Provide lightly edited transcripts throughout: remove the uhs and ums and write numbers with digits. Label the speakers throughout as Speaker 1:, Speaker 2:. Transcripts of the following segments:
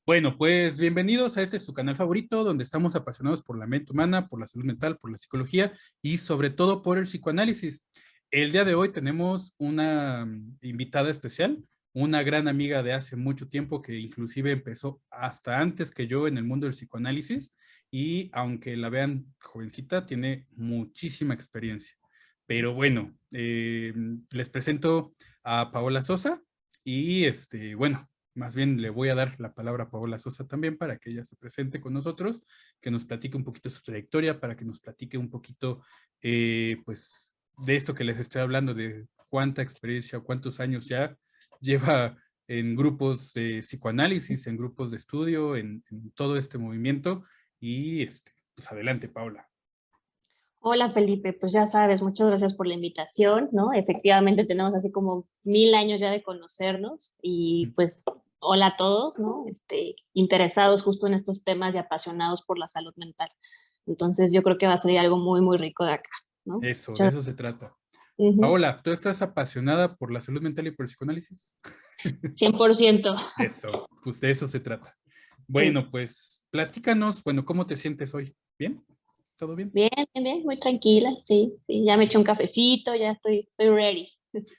Speaker 1: Bueno, pues bienvenidos a este su canal favorito, donde estamos apasionados por la mente humana, por la salud mental, por la psicología y sobre todo por el psicoanálisis. El día de hoy tenemos una invitada especial, una gran amiga de hace mucho tiempo que inclusive empezó hasta antes que yo en el mundo del psicoanálisis y aunque la vean jovencita, tiene muchísima experiencia. Pero bueno, les presento a Paola Sosa y bueno. Más bien le voy a dar la palabra a Paola Sosa también para que ella se presente con nosotros, que nos platique un poquito su trayectoria, para que nos platique un poquito, pues, de esto que les estoy hablando, de cuánta experiencia, cuántos años ya lleva en grupos de psicoanálisis, en grupos de estudio, en todo este movimiento. Y, pues, adelante, Paola.
Speaker 2: Hola Felipe, pues ya sabes, muchas gracias por la invitación, ¿no? Efectivamente tenemos así como 1000 años ya de conocernos y pues hola a todos, ¿no? Interesados justo en estos temas y apasionados por la salud mental. Entonces yo creo que va a salir algo muy, muy rico de acá, ¿no?
Speaker 1: Eso, de
Speaker 2: Muchas-
Speaker 1: eso se trata.
Speaker 2: Ujú,
Speaker 1: Paola, ¿tú estás apasionada por la salud mental y por el psicoanálisis?
Speaker 2: 100%.
Speaker 1: Eso, pues de eso se trata.
Speaker 2: Sí.
Speaker 1: Bueno, pues platícanos, bueno, ¿cómo te sientes hoy? ¿Bien? ¿Todo bien?
Speaker 2: Bien, bien, bien, muy tranquila, sí, sí, ya me eché un cafecito, ya estoy ready.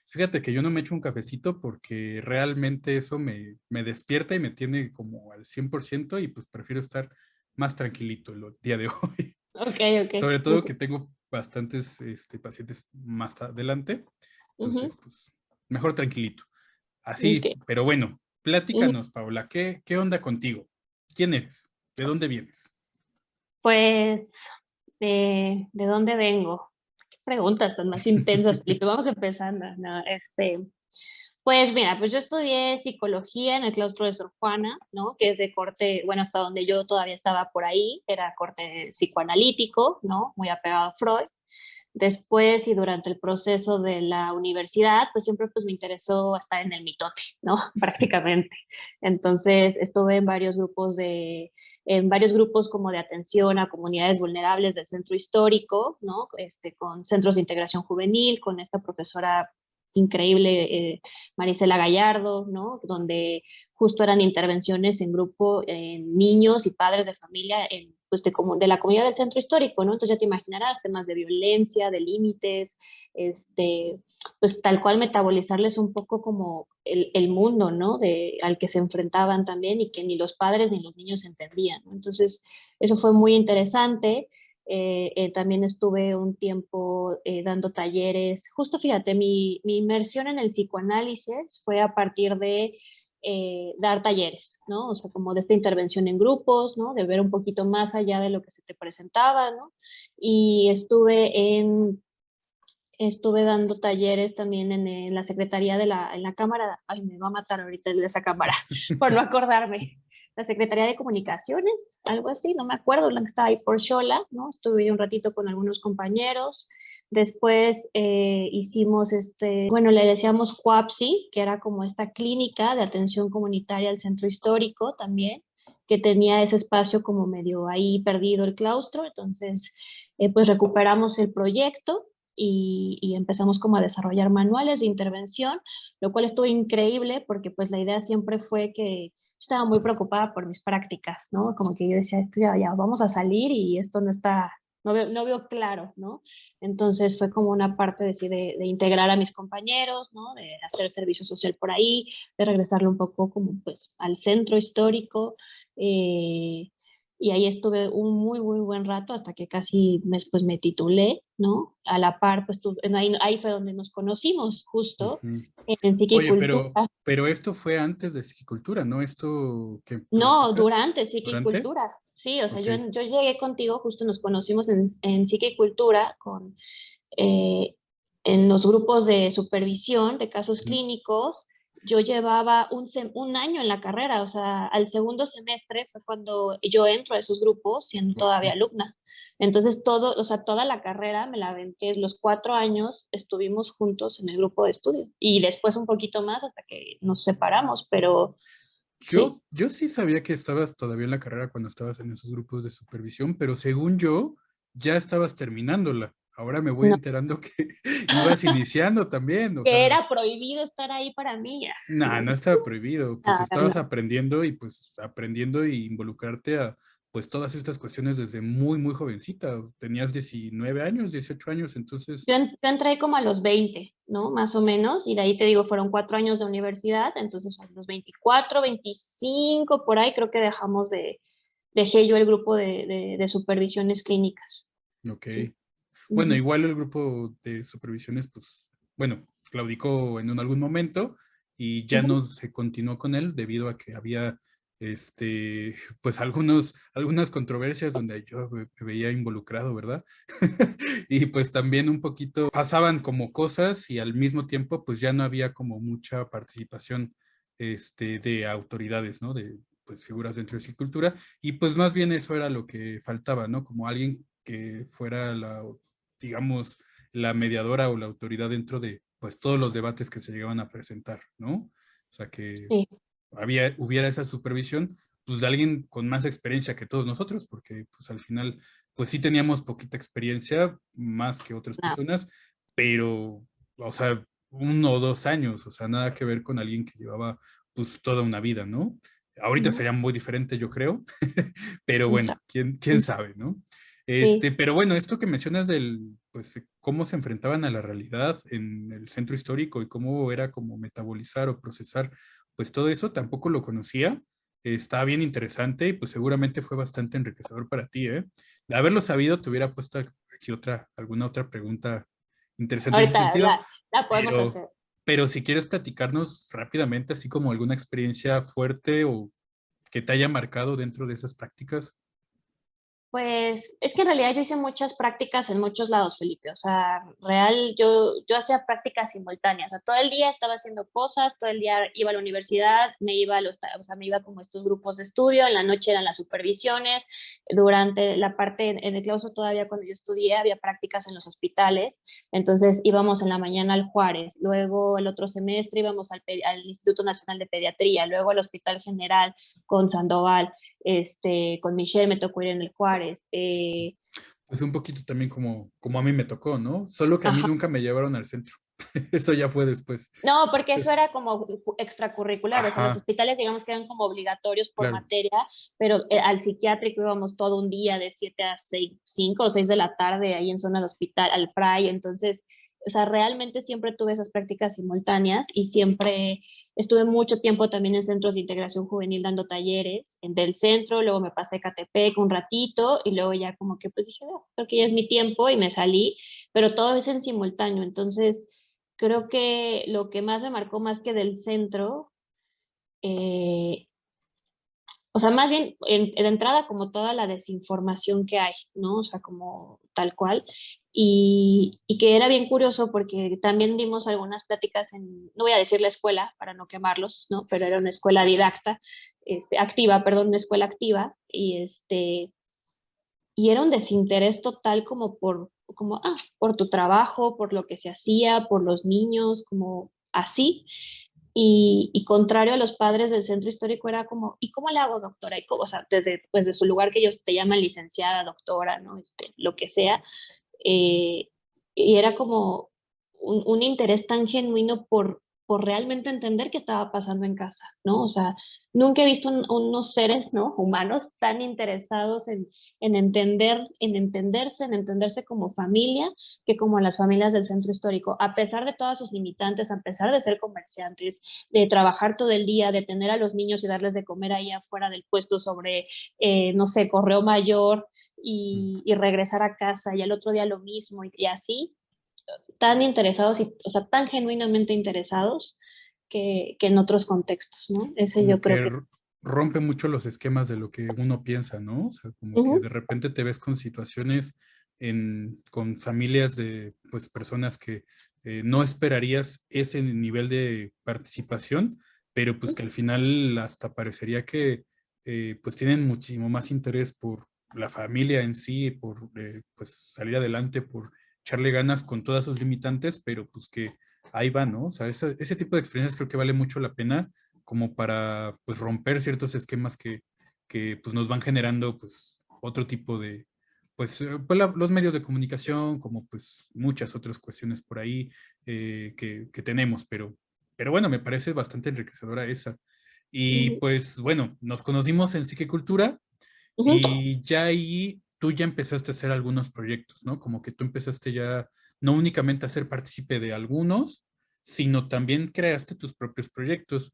Speaker 1: Fíjate que yo no me echo un cafecito porque realmente eso me despierta y me tiene como al 100% y pues prefiero estar más tranquilito el día de hoy.
Speaker 2: Ok, ok.
Speaker 1: Sobre todo que tengo bastantes pacientes más adelante,
Speaker 2: Ujú,
Speaker 1: entonces pues mejor tranquilito.
Speaker 2: ok.
Speaker 1: Así, pero bueno,
Speaker 2: Ujú.
Speaker 1: platícanos, Paula, ¿qué onda contigo? ¿Quién eres? ¿De dónde vienes?
Speaker 2: Pues, ¿de dónde vengo? ¿Qué preguntas tan más intensas, Felipe? Vamos empezando, ¿no? Pues mira, pues yo estudié psicología en el claustro de Sor Juana, ¿no? Que es de corte, bueno, hasta donde yo todavía estaba por ahí, era corte psicoanalítico, ¿no? Muy apegado a Freud. Después y durante el proceso de la universidad, pues siempre pues me interesó estar en el mitote, ¿no? Prácticamente. Entonces estuve en varios grupos como de atención a comunidades vulnerables del centro histórico, ¿no? Con centros de integración juvenil, con esta profesora increíble, Marisela Gallardo, ¿no? Donde justo eran intervenciones en grupo en niños y padres de familia pues de la comunidad del centro histórico, ¿no? Entonces ya te imaginarás temas de violencia, de límites, pues tal cual metabolizarles un poco como el mundo, ¿no? Al que se enfrentaban también y que ni los padres ni los niños entendían, ¿no? Entonces eso fue muy interesante. También estuve un tiempo dando talleres. Justo fíjate, mi inmersión en el psicoanálisis fue a partir de dar talleres, ¿no? O sea, como de esta intervención en grupos, ¿no? De ver un poquito más allá de lo que se te presentaba, ¿no? Y estuve dando talleres también en la Secretaría en la Cámara, ay, me va a matar ahorita el de esa cámara, por no acordarme, la Secretaría de Comunicaciones, algo así, no me acuerdo, la que estaba ahí por Xola, ¿no? Estuve un ratito con algunos compañeros, después hicimos bueno, le decíamos CUAPSI, que era como esta clínica de atención comunitaria al centro histórico también, que tenía ese espacio como medio ahí perdido el claustro, entonces pues recuperamos el proyecto y empezamos como a desarrollar manuales de intervención, lo cual estuvo increíble porque pues la idea siempre fue que estaba muy preocupada por mis prácticas, ¿no? Como que yo decía, esto ya vamos a salir y esto no está, no veo claro, ¿no? Entonces fue como una parte de, sí, de integrar a mis compañeros, ¿no? De hacer servicio social por ahí, de regresarle un poco como pues al centro histórico, eh, y ahí estuve un muy, muy buen rato hasta que casi después me titulé, ¿no? A la par, pues ahí fue donde nos conocimos, justo
Speaker 1: Ujú.
Speaker 2: en
Speaker 1: Oye,
Speaker 2: psiquicultura.
Speaker 1: pero esto fue antes de psiquicultura, ¿no? Esto que
Speaker 2: No,
Speaker 1: platicas
Speaker 2: durante
Speaker 1: durante.
Speaker 2: psiquicultura. Sí, o sea,
Speaker 1: Ok.
Speaker 2: yo llegué contigo, justo nos conocimos en psiquicultura eh, en los grupos de supervisión de casos
Speaker 1: Ujú.
Speaker 2: clínicos. Yo llevaba un año en la carrera, o sea, al segundo semestre fue cuando yo entro a esos grupos siendo todavía
Speaker 1: Ok.
Speaker 2: alumna. Entonces, o sea, toda la carrera me la aventé, los 4 años estuvimos juntos en el grupo de estudio y después un poquito más hasta que nos separamos, pero sí.
Speaker 1: Yo sí sabía que estabas todavía en la carrera cuando estabas en esos grupos de supervisión, pero según yo, ya estabas terminándola. ahora me voy
Speaker 2: No,
Speaker 1: enterando que ibas iniciando también, o sea,
Speaker 2: que era prohibido estar ahí para mí.
Speaker 1: no, no estaba prohibido, pues
Speaker 2: No,
Speaker 1: estabas
Speaker 2: no.
Speaker 1: aprendiendo y pues aprendiendo y involucrarte a pues todas estas cuestiones desde muy, muy jovencita. Tenías 19 años, 18 años, entonces,
Speaker 2: Yo entré como a los 20, ¿no? Más o menos, y de ahí te digo, fueron 4 años de universidad, entonces a los 24, 25, por ahí creo que dejé yo el grupo de supervisiones clínicas.
Speaker 1: ok.
Speaker 2: Sí.
Speaker 1: Bueno,
Speaker 2: Ujú,
Speaker 1: igual el grupo de supervisiones, pues, bueno, claudicó en algún momento y ya
Speaker 2: ujú.
Speaker 1: no se continuó con él debido a que había, pues, algunas controversias donde yo me veía involucrado, ¿verdad? Y pues también un poquito pasaban como cosas y al mismo tiempo, pues ya no había como mucha participación, de autoridades, ¿no? De, pues, figuras dentro de cultura y pues más bien eso era lo que faltaba, ¿no? Como alguien que fuera digamos, la mediadora o la autoridad dentro de pues todos los debates que se llegaban a presentar, ¿no? O sea, que
Speaker 2: Sí,
Speaker 1: hubiera esa supervisión, pues de alguien con más experiencia que todos nosotros, porque pues al final, pues sí teníamos poquita experiencia, más que otras
Speaker 2: nada.
Speaker 1: personas, pero, o sea, 1 o 2 años, o sea, nada que ver con alguien que llevaba pues toda una vida, ¿no? Ahorita
Speaker 2: Ujú,
Speaker 1: sería muy diferente, yo creo, pero
Speaker 2: quién
Speaker 1: bueno,
Speaker 2: sabe.
Speaker 1: quién sabe, ¿no?
Speaker 2: Sí.
Speaker 1: Pero bueno, esto que mencionas pues, cómo se enfrentaban a la realidad en el centro histórico y cómo era como metabolizar o procesar, pues todo eso tampoco lo conocía. Está bien interesante y pues seguramente fue bastante enriquecedor para ti, ¿eh? De haberlo sabido, te hubiera puesto aquí alguna otra pregunta interesante en ese
Speaker 2: Ahorita
Speaker 1: sentido,
Speaker 2: la podemos
Speaker 1: pero,
Speaker 2: hacer.
Speaker 1: pero si quieres platicarnos rápidamente, así como alguna experiencia fuerte o que te haya marcado dentro de esas prácticas.
Speaker 2: Pues es que en realidad yo hice muchas prácticas en muchos lados, Felipe. O sea, real, yo hacía prácticas simultáneas. O sea, todo el día estaba haciendo cosas, todo el día iba a la universidad, me iba a o sea, me iba como a estos grupos de estudio, en la noche eran las supervisiones, durante la parte en el claustro todavía cuando yo estudié había prácticas en los hospitales, entonces íbamos en la mañana al Juárez, luego el otro semestre íbamos al Instituto Nacional de Pediatría, luego al Hospital General con Sandoval, con Michelle me tocó ir en el Juárez.
Speaker 1: Pues un poquito también como a mí me tocó, ¿no? Solo que a mí
Speaker 2: Ajá.
Speaker 1: nunca me llevaron al centro. Eso ya fue después.
Speaker 2: No, porque eso era como extracurricular, o sea, los
Speaker 1: Ajá,
Speaker 2: hospitales digamos que eran como obligatorios por
Speaker 1: claro.
Speaker 2: materia, pero al psiquiátrico íbamos todo un día de 7 a 6, 5 o 6 de la tarde ahí en zona de hospital, al Fray, entonces, o sea, realmente siempre tuve esas prácticas simultáneas y siempre estuve mucho tiempo también en centros de integración juvenil dando talleres, del centro, luego me pasé a Catepec un ratito y luego ya como que pues dije, "Ah, creo que ya es mi tiempo" y me salí, pero todo es en simultáneo, entonces creo que lo que más me marcó más que del centro, eh, o sea, más bien de entrada como toda la desinformación que hay, ¿no? O sea, como tal cual. Y que era bien curioso porque también dimos algunas pláticas no voy a decir la escuela para no quemarlos, ¿no? Pero era una escuela didacta, activa, perdón, una escuela activa, y era un desinterés total por tu trabajo, por lo que se hacía, por los niños, como así. Y contrario a los padres del centro histórico era como, ¿y cómo le hago, doctora? O sea, desde pues, de su lugar que ellos te llaman licenciada, doctora, ¿no? Lo que sea. eh, y era como un interés tan genuino por realmente entender qué estaba pasando en casa, ¿no? O sea, nunca he visto unos seres, ¿no? Humanos tan interesados en entenderse como familia, que como las familias del centro histórico, a pesar de todas sus limitantes, a pesar de ser comerciantes, de trabajar todo el día, de tener a los niños y darles de comer ahí afuera del puesto sobre, no sé, correo mayor, y regresar a casa y al otro día lo mismo y así, tan interesados y, o sea, tan genuinamente interesados que en otros contextos, ¿no? Ese
Speaker 1: Como
Speaker 2: yo creo
Speaker 1: que
Speaker 2: que...
Speaker 1: rompe mucho los esquemas de lo que uno piensa, ¿no? O sea, como que
Speaker 2: Ujú,
Speaker 1: de repente te ves con situaciones con familias de pues personas que no esperarías ese nivel de participación, pero pues que al final hasta parecería que pues tienen muchísimo más interés por la familia en sí, por pues salir adelante, por echarle ganas con todas sus limitantes, pero pues que ahí va, ¿no? O sea, ese tipo de experiencias creo que vale mucho la pena como para pues romper ciertos esquemas que pues nos van generando pues otro tipo pues los medios de comunicación, como pues muchas otras cuestiones por ahí que tenemos, pero bueno, me parece bastante enriquecedora esa. Y
Speaker 2: Ujú,
Speaker 1: pues bueno, nos conocimos en Psiquicultura
Speaker 2: ujú.
Speaker 1: y ya ahí tú ya empezaste a hacer algunos proyectos, ¿no? Como que tú empezaste ya no únicamente a ser partícipe de algunos, sino también creaste tus propios proyectos.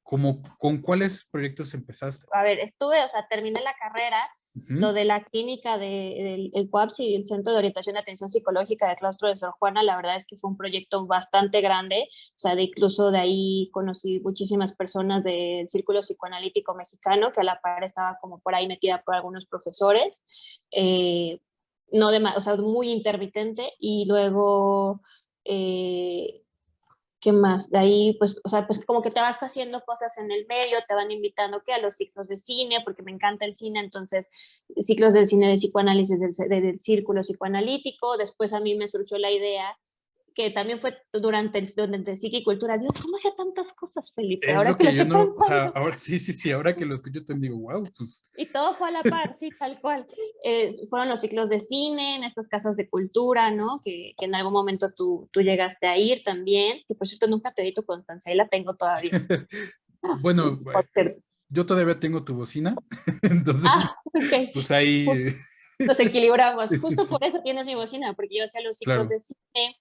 Speaker 1: Como, ¿con cuáles proyectos empezaste?
Speaker 2: A ver, estuve, o sea, terminé la carrera,
Speaker 1: Ujú.
Speaker 2: lo de la clínica del el CUAPS y el Centro de Orientación y Atención Psicológica de Claustro de Sor Juana, la verdad es que fue un proyecto bastante grande, o sea, incluso de ahí conocí muchísimas personas del Círculo Psicoanalítico Mexicano, que a la par estaba como por ahí metida por algunos profesores, no de, o sea, muy intermitente, y luego... Eh, ¿qué más? De ahí, pues, o sea, pues como que te vas haciendo cosas en el medio, te van invitando que a los ciclos de cine, porque me encanta el cine, entonces ciclos del cine de psicoanálisis del círculo psicoanalítico. Después a mí me surgió la idea, que también fue durante el psiquicultura. Dios, ¿cómo hacía tantas cosas, Felipe?
Speaker 1: Es
Speaker 2: Ahora
Speaker 1: lo
Speaker 2: que lo
Speaker 1: que yo
Speaker 2: estoy
Speaker 1: no, o sea,
Speaker 2: pensando.
Speaker 1: ahora sí, sí, sí, ahora que lo escucho también digo, wow, pues
Speaker 2: Y todo fue a la par, sí, tal cual. Fueron los ciclos de cine, en estas casas de cultura, ¿no? Que en algún momento tú llegaste a ir también, que por cierto nunca te di tu constancia, ahí la tengo todavía. Ah,
Speaker 1: bueno,
Speaker 2: por cierto.
Speaker 1: yo todavía tengo tu bocina, entonces,
Speaker 2: Ah, ok.
Speaker 1: pues ahí,
Speaker 2: Nos equilibramos. Justo por eso tienes mi bocina, porque yo hacía los ciclos
Speaker 1: claro,
Speaker 2: de cine.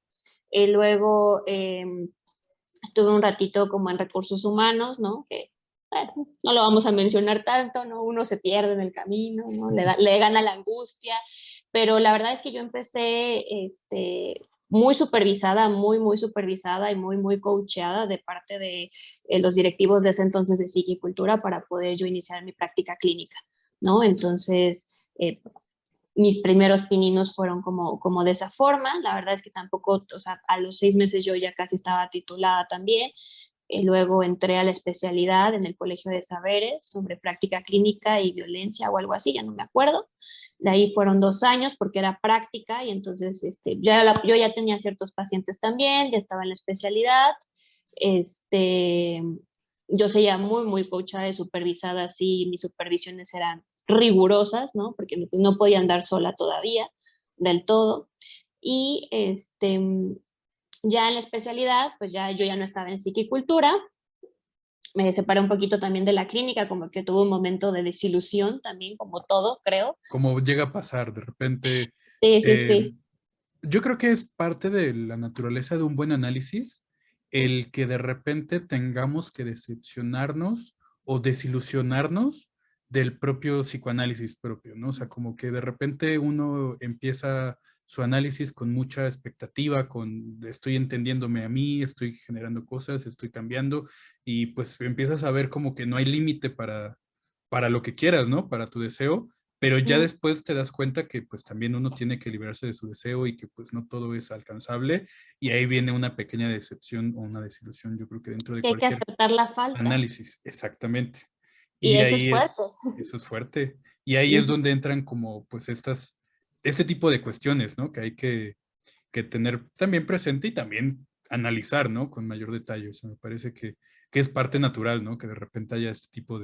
Speaker 2: Luego estuve un ratito como en recursos humanos, ¿no? Que bueno, no lo vamos a mencionar tanto, ¿no? Uno se pierde en el camino, ¿no? Le gana la angustia. Pero la verdad es que yo empecé muy supervisada, muy supervisada y muy coacheada de parte de los directivos de ese entonces de psiquicultura para poder yo iniciar mi práctica clínica, ¿no? Entonces, eh, mis primeros pininos fueron como de esa forma. La verdad es que tampoco, o sea, a los 6 meses yo ya casi estaba titulada también. Luego entré a la especialidad en el Colegio de Saberes sobre práctica clínica y violencia o algo así, ya no me acuerdo. De ahí fueron 2 años porque era práctica y entonces yo ya tenía ciertos pacientes también, ya estaba en la especialidad. Este, yo seguía muy coachada y supervisada, así mis supervisiones eran rigurosas, ¿no? Porque no podía andar sola todavía del todo. Y ya en la especialidad, pues ya yo ya no estaba en psiquicultura, me separé un poquito también de la clínica, como que tuve un momento de desilusión también, como todo, creo.
Speaker 1: como llega a pasar de repente,
Speaker 2: Sí, sí,
Speaker 1: eh,
Speaker 2: sí.
Speaker 1: yo creo que es parte de la naturaleza de un buen análisis el que de repente tengamos que decepcionarnos o desilusionarnos del propio psicoanálisis propio, ¿no? O sea, como que de repente uno empieza su análisis con mucha expectativa, con estoy entendiéndome a mí, estoy generando cosas, estoy cambiando y pues empiezas a ver como que no hay límite para lo que quieras, ¿no? Para tu deseo, pero ya
Speaker 2: Mm.
Speaker 1: después te das cuenta que pues también uno tiene que liberarse de su deseo y que pues no todo es alcanzable y ahí viene una pequeña decepción o una desilusión, yo creo que dentro de
Speaker 2: Que hay que
Speaker 1: cualquier
Speaker 2: aceptar la falta.
Speaker 1: análisis, exactamente.
Speaker 2: Y
Speaker 1: Y
Speaker 2: eso es
Speaker 1: ahí
Speaker 2: fuerte.
Speaker 1: eso es fuerte. Y ahí es
Speaker 2: Ujú.
Speaker 1: donde entran como pues este tipo de cuestiones, ¿no? Que hay que tener también presente y también analizar, ¿no? Con mayor detalle. O sea, me parece que es parte natural, ¿no? Que de repente haya este tipo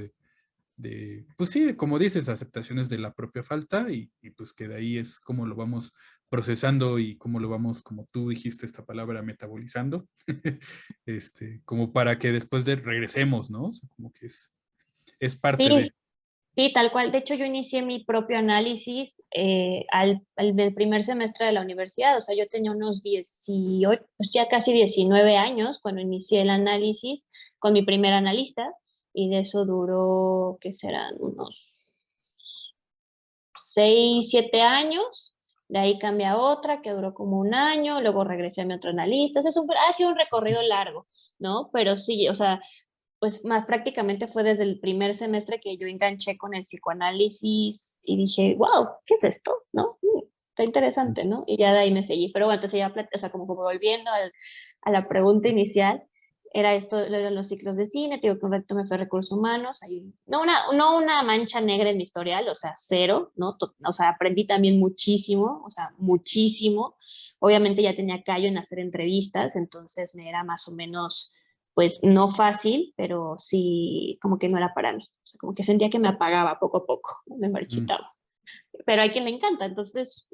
Speaker 1: pues sí, como dices, aceptaciones de la propia falta y pues que de ahí es como lo vamos procesando y cómo lo vamos, como tú dijiste esta palabra, metabolizando, como para que después de regresemos, ¿no? O sea, como que es parte de.
Speaker 2: Sí, sí, tal cual. De hecho, yo inicié mi propio análisis del primer semestre de la universidad. O sea, yo tenía unos 18, pues ya casi 19 años cuando inicié el análisis con mi primer analista. Y de eso duró, ¿qué serán? Unos 6, 7 años. De ahí cambié a otra que duró como un año. Luego regresé a mi otro analista. Ha sido un recorrido largo, ¿no? Pero sí, o sea, pues más prácticamente fue desde el primer semestre que yo enganché con el psicoanálisis y dije, wow, ¿qué es esto? ¿No? Está interesante, ¿no? Y ya de ahí me seguí. Pero bueno, entonces ya, o sea, como volviendo a la pregunta inicial, era esto, eran los ciclos de cine, te digo que un reto me fue a recursos humanos, no una mancha negra en mi historial, o sea, cero, ¿no? O sea, aprendí también muchísimo, o sea, muchísimo. Obviamente ya tenía callo en hacer entrevistas, entonces me era más o menos pues no fácil, pero sí como que no era para mí. O sea, como que sentía que me apagaba poco a poco, me
Speaker 1: Mm.
Speaker 2: marchitaba. pero hay quien le encanta, entonces,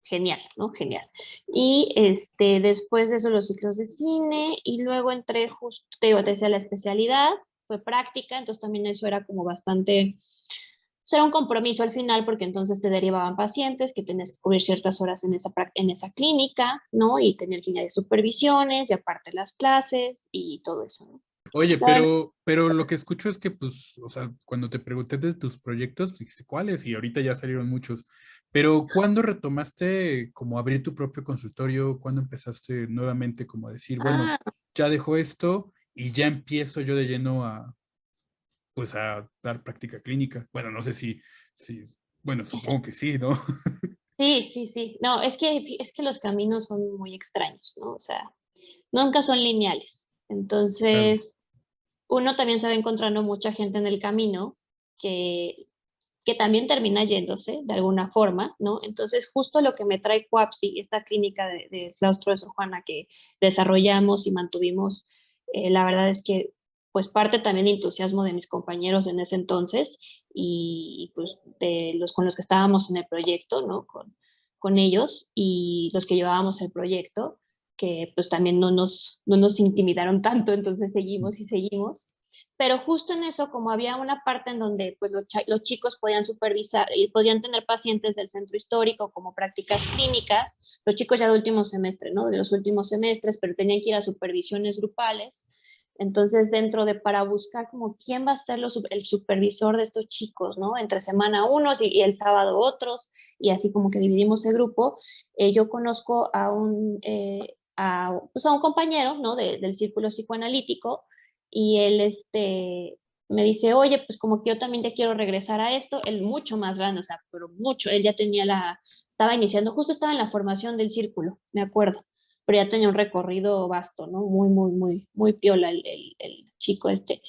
Speaker 2: genial, ¿no? Genial. Y después de eso los ciclos de cine, y luego entré justo, te digo, te decía la especialidad, fue práctica, entonces también eso era como bastante, pues era un compromiso al final, porque entonces te derivaban pacientes que tenías que cubrir ciertas horas en esa clínica, ¿no? Y tener que ir de supervisiones, y aparte las clases, y todo eso, ¿no?
Speaker 1: Oye,
Speaker 2: La verdad,
Speaker 1: pero lo que escucho es que, pues, o sea, cuando te pregunté de tus proyectos, dijiste cuáles y ahorita ya salieron muchos. Pero ¿cuándo retomaste como abrir tu propio consultorio? ¿Cuándo empezaste nuevamente como a decir, bueno,
Speaker 2: ah,
Speaker 1: ya dejo esto y ya empiezo yo de lleno a, pues, a dar práctica clínica? Bueno, no sé si, bueno,
Speaker 2: eso.
Speaker 1: supongo que sí, ¿no?
Speaker 2: Sí, sí, sí. No, es que los caminos son muy extraños, ¿no? O sea, nunca son lineales.
Speaker 1: Claro.
Speaker 2: Entonces, uno también se va encontrando mucha gente en el camino que, que también termina yéndose de alguna forma, ¿no? Entonces, justo lo que me trae Coapsi, esta clínica de claustro de Sor Juana que desarrollamos y mantuvimos, la verdad es que, pues, parte también de entusiasmo de mis compañeros en ese entonces y pues, de los con los que estábamos en el proyecto, ¿no? Con ellos y los que llevábamos el proyecto, que pues también no nos intimidaron tanto, entonces seguimos y seguimos. Pero justo en eso, como había una parte en donde pues, los chicos podían supervisar y podían tener pacientes del centro histórico como prácticas clínicas, los chicos ya de último semestre, ¿no? De los últimos semestres, pero tenían que ir a supervisiones grupales. Entonces, dentro de para buscar como quién va a ser el supervisor de estos chicos, ¿no? Entre semana unos y el sábado otros, y así como que dividimos el grupo. Yo conozco pues a un compañero, ¿no? Del círculo psicoanalítico, y él me dice, oye, pues como que yo también ya quiero regresar a esto, él mucho más grande, o sea, pero mucho, él ya tenía estaba iniciando, justo estaba en la formación del círculo, me acuerdo, pero ya tenía un recorrido vasto, ¿no? Muy, muy, muy, muy piola el chico este.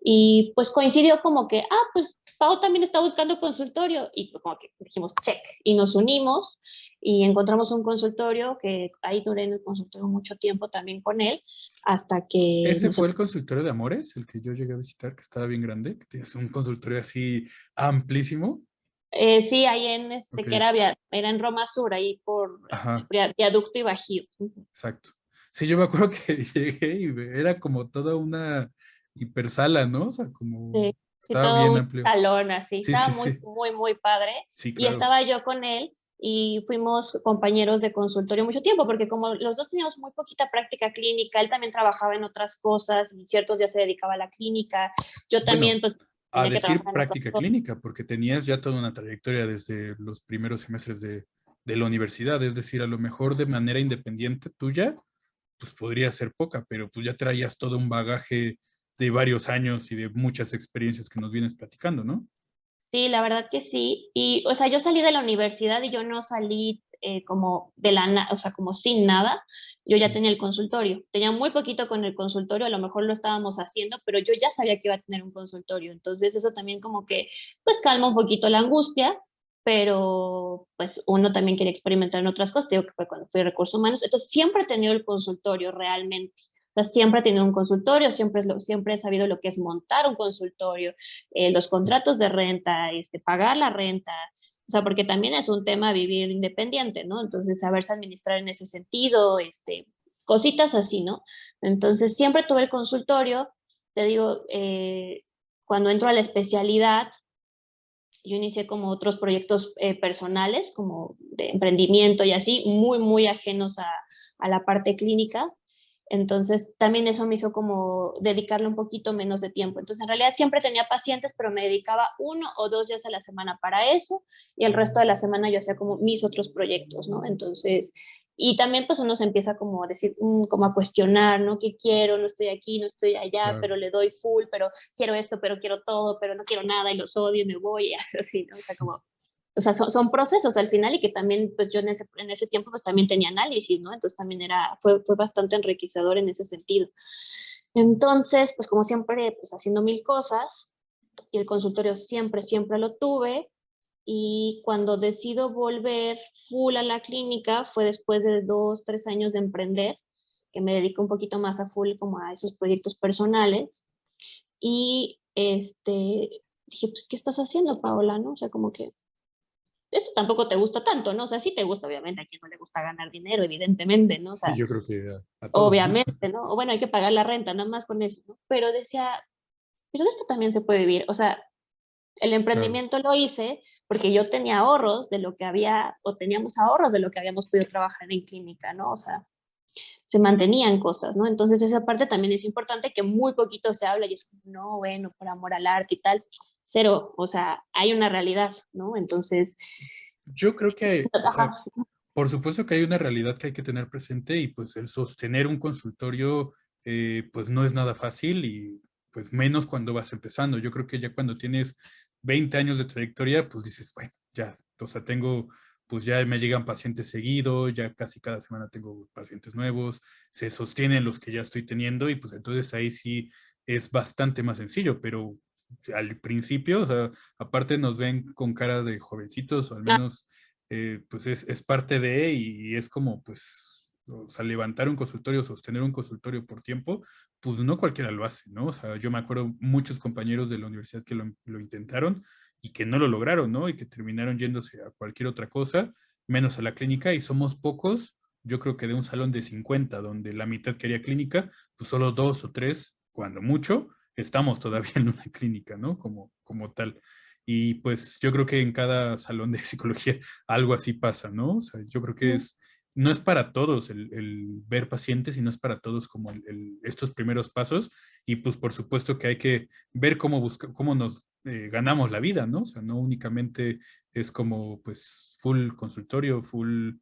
Speaker 2: Y pues coincidió como que, pues Pau también está buscando consultorio, y pues como que dijimos, check, y nos unimos, y encontramos un consultorio que ahí duré en el consultorio mucho tiempo también con él, hasta que
Speaker 1: Ese
Speaker 2: nos
Speaker 1: fue el consultorio de Amores, el que yo llegué a visitar, que estaba bien grande, que tienes un consultorio así amplísimo.
Speaker 2: sí, ahí
Speaker 1: Ok,
Speaker 2: que era en Roma Sur, ahí por
Speaker 1: ajá,
Speaker 2: Viaducto y Bajío. Ujú.
Speaker 1: exacto. Sí, yo me acuerdo que llegué y era como toda una hipersala, ¿no? O sea, como
Speaker 2: Sí, sí,
Speaker 1: estaba
Speaker 2: todo
Speaker 1: bien
Speaker 2: un
Speaker 1: amplio.
Speaker 2: salón así,
Speaker 1: Sí,
Speaker 2: estaba
Speaker 1: sí,
Speaker 2: muy,
Speaker 1: sí,
Speaker 2: muy, muy padre.
Speaker 1: sí,
Speaker 2: Y
Speaker 1: claro.
Speaker 2: estaba yo con él y fuimos compañeros de consultorio mucho tiempo, porque como los dos teníamos muy poquita práctica clínica, él también trabajaba en otras cosas y ciertos días se dedicaba a la clínica, yo también
Speaker 1: Bueno,
Speaker 2: pues
Speaker 1: a
Speaker 2: tenía que
Speaker 1: decir
Speaker 2: trabajar en otras
Speaker 1: práctica
Speaker 2: cosas.
Speaker 1: clínica, porque tenías ya toda una trayectoria desde los primeros semestres de la universidad, es decir, a lo mejor de manera independiente tuya pues podría ser poca, pero pues ya traías todo un bagaje de varios años y de muchas experiencias que nos vienes platicando, ¿no?
Speaker 2: Sí, la verdad que sí. Y, o sea, yo salí de la universidad y yo no salí como o sea, como sin nada. Yo ya
Speaker 1: Mm.
Speaker 2: tenía el consultorio. Tenía muy poquito con el consultorio, a lo mejor lo estábamos haciendo, pero yo ya sabía que iba a tener un consultorio. Entonces, eso también como que, pues, calma un poquito la angustia, pero, pues, uno también quiere experimentar en otras cosas. Te digo que fue cuando fui a recursos humanos. Entonces, siempre he tenido el consultorio realmente. O sea, siempre he tenido un consultorio, siempre he sabido lo que es montar un consultorio, los contratos de renta, pagar la renta, o sea, porque también es un tema vivir independiente, ¿no? Entonces, saberse administrar en ese sentido, cositas así, ¿no? Entonces, siempre tuve el consultorio, te digo, cuando entro a la especialidad, yo inicié como otros proyectos personales, como de emprendimiento y así, muy, muy ajenos a la parte clínica. Entonces, también eso me hizo como dedicarle un poquito menos de tiempo. Entonces, en realidad siempre tenía pacientes, pero me dedicaba 1 o 2 días a la semana para eso y el resto de la semana yo hacía como mis otros proyectos, ¿no? Entonces, y también pues uno se empieza como a decir, como a cuestionar, ¿no? ¿Qué quiero? No estoy aquí, no estoy allá,
Speaker 1: Claro.
Speaker 2: pero le doy full, pero quiero esto, pero quiero todo, pero no quiero nada y los odio y me voy, y así, ¿no? O sea, como, o sea, son procesos al final y que también, pues yo en ese tiempo, pues también tenía análisis, ¿no? Entonces también fue bastante enriquecedor en ese sentido. Entonces, pues como siempre, pues haciendo mil cosas y el consultorio siempre, siempre lo tuve. Y cuando decido volver full a la clínica fue después de 2, 3 años de emprender, que me dedico un poquito más a full como a esos proyectos personales. Y dije, pues, ¿qué estás haciendo, Paola? ¿No? O sea, como que esto tampoco te gusta tanto, ¿no? O sea, sí te gusta, obviamente, a quien no le gusta ganar dinero, evidentemente, ¿no? O
Speaker 1: Y
Speaker 2: sea,
Speaker 1: yo creo que a todos, ¿no?
Speaker 2: obviamente, ¿no? O bueno, hay que pagar la renta, nada más con eso, ¿no? Pero decía, pero de esto también se puede vivir, o sea, el
Speaker 1: Claro.
Speaker 2: emprendimiento lo hice porque yo tenía ahorros de lo que había, o teníamos ahorros de lo que habíamos podido trabajar en clínica, ¿no? O sea, se mantenían cosas, ¿no? Entonces esa parte también es importante que muy poquito se habla y es como, no, bueno, por amor al arte y tal, cero, o sea, hay una realidad, ¿no? Entonces,
Speaker 1: Yo creo que, o sea,
Speaker 2: ajá,
Speaker 1: por supuesto que hay una realidad que hay que tener presente y pues el sostener un consultorio pues no es nada fácil y pues menos cuando vas empezando. Yo creo que ya cuando tienes 20 años de trayectoria, pues dices, bueno, ya, o sea, tengo, pues ya me llegan pacientes seguido, ya casi cada semana tengo pacientes nuevos, se sostienen los que ya estoy teniendo y pues entonces ahí sí es bastante más sencillo, pero al principio, o sea, aparte nos ven con cara de jovencitos o al
Speaker 2: ah,
Speaker 1: menos pues es parte de y es como, pues, o sea, levantar un consultorio, sostener un consultorio por tiempo, pues no cualquiera lo hace, ¿no? O sea, yo me acuerdo muchos compañeros de la universidad que lo intentaron y que no lo lograron, ¿no? Y que terminaron yéndose a cualquier otra cosa, menos a la clínica, y somos pocos, yo creo que de un salón de 50 donde la mitad quería clínica, pues solo dos o tres, cuando mucho, estamos todavía en una clínica, ¿no? Como tal. Y pues yo creo que en cada salón de psicología algo así pasa, ¿no? O sea, yo creo que no es para todos el ver pacientes y no es para todos como estos primeros pasos. Y pues por supuesto que hay que ver cómo nos ganamos la vida, ¿no? O sea, no únicamente es como pues full consultorio, full,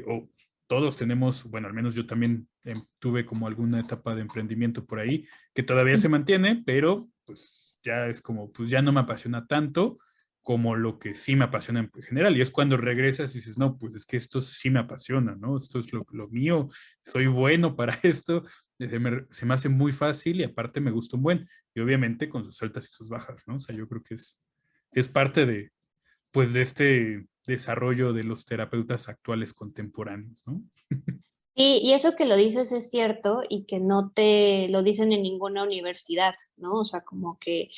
Speaker 1: o todos tenemos, bueno, al menos yo también tuve como alguna etapa de emprendimiento por ahí que todavía se mantiene, pero pues ya es como, pues ya no me apasiona tanto como lo que sí me apasiona en general. Y es cuando regresas y dices, no, pues es que esto sí me apasiona, ¿no? Esto es lo mío, soy bueno para esto, se me hace muy fácil y aparte me gusta un buen. Y obviamente con sus altas y sus bajas, ¿no? O sea, yo creo que es parte de, pues, de este desarrollo de los terapeutas actuales contemporáneos, ¿no?
Speaker 2: y eso que lo dices es cierto y que no te lo dicen en ninguna universidad, ¿no? O sea, como que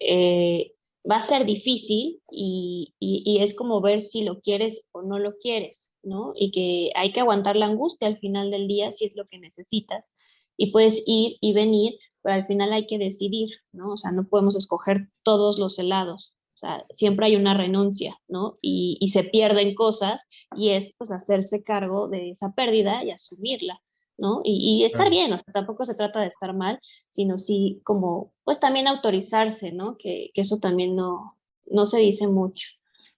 Speaker 2: eh, va a ser difícil y es como ver si lo quieres o no lo quieres, ¿no? Y que hay que aguantar la angustia al final del día si es lo que necesitas. Y puedes ir y venir, pero al final hay que decidir, ¿no? O sea, no podemos escoger todos los helados. O sea, siempre hay una renuncia, ¿no? Y se pierden cosas y es pues hacerse cargo de esa pérdida y asumirla, ¿no? Y estar
Speaker 1: Claro.
Speaker 2: bien, o sea, tampoco se trata de estar mal, sino sí como pues también autorizarse, ¿no? Que eso también no se dice mucho,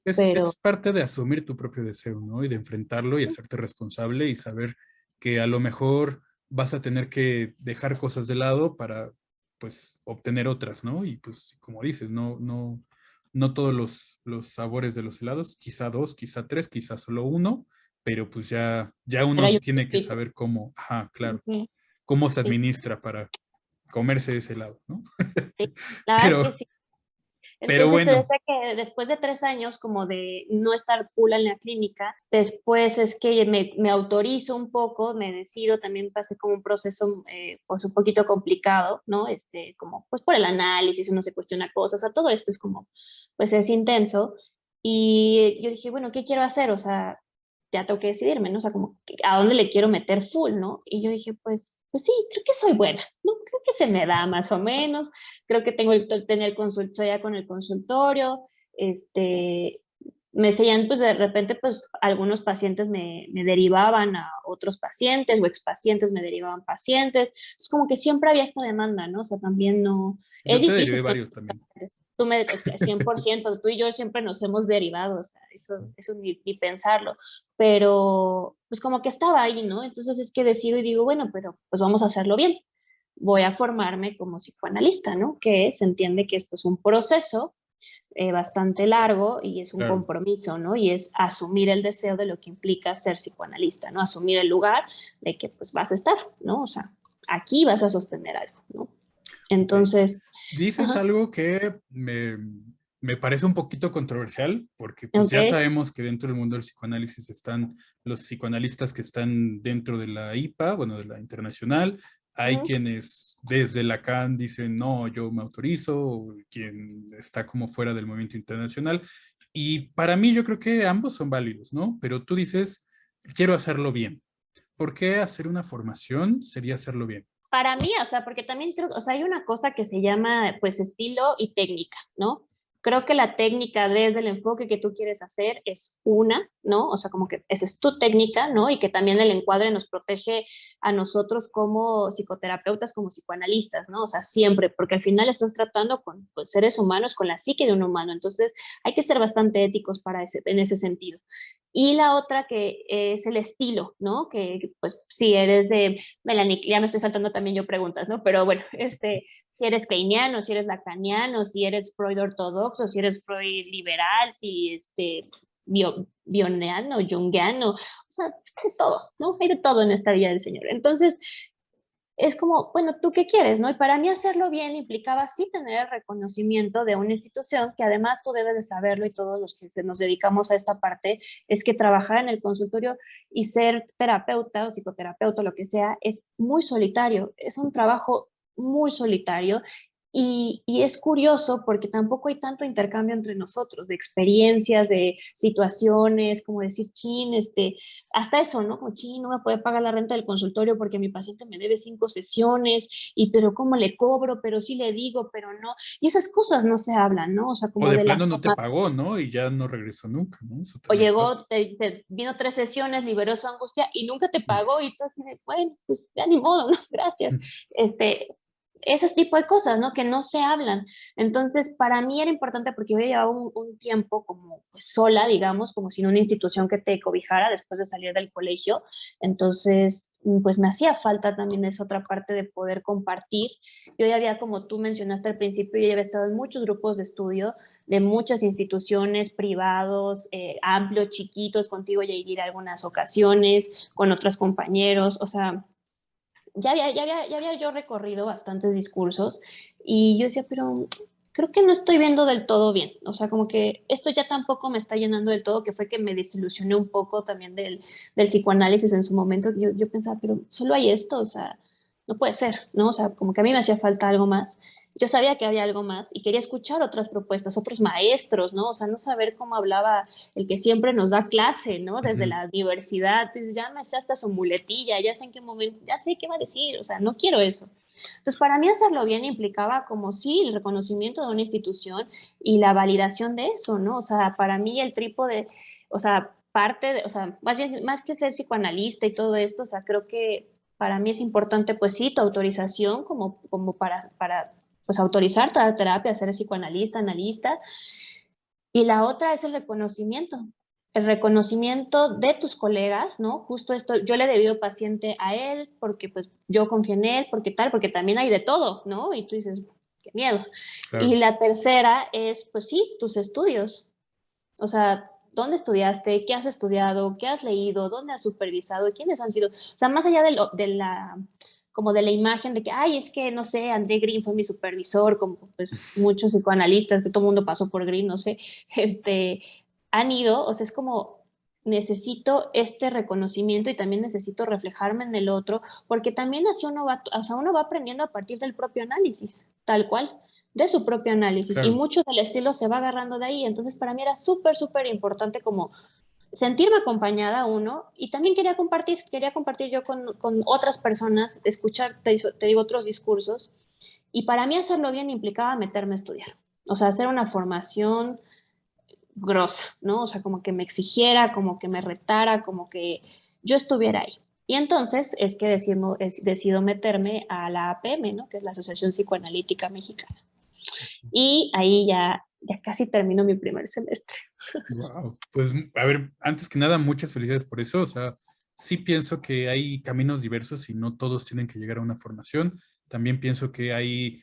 Speaker 1: Es
Speaker 2: pero
Speaker 1: parte de asumir tu propio deseo, ¿no? Y de enfrentarlo y hacerte responsable y saber que a lo mejor vas a tener que dejar cosas de lado para, pues, obtener otras, ¿no? Y pues, como dices, no todos los sabores de los helados, quizá dos, quizá tres, quizá solo uno, pero pues ya
Speaker 2: hay
Speaker 1: uno
Speaker 2: un
Speaker 1: tiene que
Speaker 2: límite.
Speaker 1: saber cómo, ajá, claro,
Speaker 2: Ujú,
Speaker 1: cómo se
Speaker 2: sí,
Speaker 1: administra para comerse ese helado, ¿no?
Speaker 2: sí, la verdad es que
Speaker 1: Pero,
Speaker 2: sí.
Speaker 1: pero
Speaker 2: Entonces te
Speaker 1: bueno,
Speaker 2: decía que después de 3 años como de no estar full en la clínica, después es que me autorizo un poco, me decido, también pasé como un proceso pues un poquito complicado, ¿no? Como pues por el análisis, uno se cuestiona cosas, o sea, todo esto es como, pues es intenso. Y yo dije, bueno, ¿qué quiero hacer? O sea, ya tengo que decidirme, ¿no? O sea, como, ¿a dónde le quiero meter full, ¿no? Y yo dije, pues sí, creo que soy buena, ¿no? Creo que se me da más o menos, creo que tengo el tener consultoría con el consultorio, me seguían, pues de repente, pues algunos pacientes me derivaban a otros pacientes o expacientes me derivaban pacientes, es como que siempre había esta demanda, ¿no? O sea, también no, es
Speaker 1: yo te derivé
Speaker 2: difícil, ¿no?
Speaker 1: varios también.
Speaker 2: Tú me, 100%, tú y yo siempre nos hemos derivado, o sea, eso ni pensarlo, pero pues como que estaba ahí, ¿no? Entonces es que decido y digo, bueno, pero pues vamos a hacerlo bien. Voy a formarme como psicoanalista, ¿no? Que se entiende que esto es un proceso bastante largo y es un
Speaker 1: Claro.
Speaker 2: compromiso, ¿no? Y es asumir el deseo de lo que implica ser psicoanalista, ¿no? Asumir el lugar de que pues vas a estar, ¿no? O sea, aquí vas a sostener algo, ¿no?
Speaker 1: Ok.
Speaker 2: Entonces,
Speaker 1: Dices
Speaker 2: ajá,
Speaker 1: algo que me parece un poquito controversial, porque pues
Speaker 2: ok,
Speaker 1: ya sabemos que dentro del mundo del psicoanálisis están los psicoanalistas que están dentro de la IPA, bueno, de la internacional. Hay
Speaker 2: uh-huh,
Speaker 1: quienes desde la CAN dicen, no, yo me autorizo, o quien está como fuera del movimiento internacional. Y para mí yo creo que ambos son válidos, ¿no? Pero tú dices, quiero hacerlo bien. ¿Por qué hacer una formación sería hacerlo bien?
Speaker 2: Para mí, o sea, porque también creo, o sea, hay una cosa que se llama, pues, estilo y técnica, ¿no? Creo que la técnica desde el enfoque que tú quieres hacer es una, ¿no? O sea, como que esa es tu técnica, ¿no? Y que también el encuadre nos protege a nosotros como psicoterapeutas, como psicoanalistas, ¿no? O sea, siempre, porque al final estás tratando con seres humanos, con la psique de un humano. Entonces, hay que ser bastante éticos en ese sentido. Y la otra que es el estilo, ¿no? Que pues si eres de Melanie, ya me estoy saltando también yo preguntas, ¿no? Pero bueno, si eres keynesiano, si eres lacaniano, si eres Freud ortodoxo, si eres Freud liberal, si bioneano, jungiano, o sea, de todo, ¿no? Hay de todo en esta vida del Señor. Entonces, es como, bueno, ¿tú qué quieres, no? Y para mí hacerlo bien implicaba sí tener el reconocimiento de una institución, que además tú debes de saberlo y todos los que nos dedicamos a esta parte, es que trabajar en el consultorio y ser terapeuta o psicoterapeuta, lo que sea, es muy solitario, es un trabajo muy solitario y es curioso porque tampoco hay tanto intercambio entre nosotros, de experiencias, de situaciones, como decir, chin, hasta eso, ¿no? Como, chin, no me puede pagar la renta del consultorio porque mi paciente me debe 5 sesiones, y pero ¿cómo le cobro? Pero sí le digo, pero no. Y esas cosas no se hablan, ¿no? O sea,
Speaker 1: O
Speaker 2: como
Speaker 1: de
Speaker 2: de la
Speaker 1: plano no te
Speaker 2: forma,
Speaker 1: pagó, ¿no? Y ya no regresó nunca, ¿no? Eso
Speaker 2: o
Speaker 1: también pasa.
Speaker 2: llegó, vino 3 sesiones, liberó su angustia y nunca te pagó, y tú así de, bueno, pues ya ni modo, ¿no? Gracias. Este, ese tipo de cosas, ¿no? Que no se hablan. Entonces, para mí era importante porque yo llevaba un tiempo como pues, sola, digamos, como sin una institución que te cobijara después de salir del colegio. Entonces, pues me hacía falta también esa otra parte de poder compartir. Yo ya había, como tú mencionaste al principio, yo ya había estado en muchos grupos de estudio de muchas instituciones privados, amplios, chiquitos, contigo ya ir a algunas ocasiones, con otros compañeros, o sea, ya había yo recorrido bastantes discursos y yo decía, pero creo que no estoy viendo del todo bien, o sea, como que esto ya tampoco me está llenando del todo, que fue que me desilusioné un poco también del psicoanálisis en su momento. Yo pensaba, pero solo hay esto, o sea, no puede ser, ¿no? O sea, como que a mí me hacía falta algo más. Yo sabía que había algo más y quería escuchar otras propuestas, otros maestros, ¿no? O sea, no saber cómo hablaba el que siempre nos da clase, ¿no? Desde
Speaker 1: Ujú.
Speaker 2: la diversidad, pues ya me sé hasta su muletilla, ya sé en qué momento, ya sé qué va a decir, o sea, no quiero eso. Entonces, para mí hacerlo bien implicaba como sí el reconocimiento de una institución y la validación de eso, ¿no? O sea, para mí el trípode, o sea, parte de, o sea, más bien, más que ser psicoanalista y todo esto, o sea, creo que para mí es importante, pues sí, tu autorización como para pues autorizar dar terapia, ser psicoanalista, analista, y la otra es el reconocimiento de tus colegas, ¿no? Justo esto, yo le he debido paciente a él porque pues yo confío en él, porque tal, porque también hay de todo, ¿no? Y tú dices, qué miedo. Y
Speaker 1: Claro.
Speaker 2: la tercera es, pues sí, tus estudios. O sea, ¿dónde estudiaste? ¿Qué has estudiado? ¿Qué has leído? ¿Dónde has supervisado? ¿Quiénes han sido? O sea, más allá de la como de la imagen de que, ay, es que, no sé, André Green fue mi supervisor, como pues muchos psicoanalistas, que todo el mundo pasó por Green, no sé, este, han ido, o sea, es como, necesito este reconocimiento y también necesito reflejarme en el otro, porque también así uno va aprendiendo a partir del propio análisis, tal cual, de su propio análisis, y
Speaker 1: Claro.
Speaker 2: mucho del estilo se va agarrando de ahí. Entonces, para mí era súper, súper importante como sentirme acompañada, uno, y también quería compartir yo con otras personas, escuchar, te digo, otros discursos, y para mí hacerlo bien implicaba meterme a estudiar, o sea, hacer una formación grosa, ¿no? O sea, como que me exigiera, como que me retara, como que yo estuviera ahí. Y entonces es que decido meterme a la APM, ¿no? Que es la Asociación Psicoanalítica Mexicana. Y ahí ya casi termino mi primer semestre.
Speaker 1: Wow. Pues, a ver, antes que nada, muchas felicidades por eso. O sea, sí pienso que hay caminos diversos y no todos tienen que llegar a una formación. También pienso que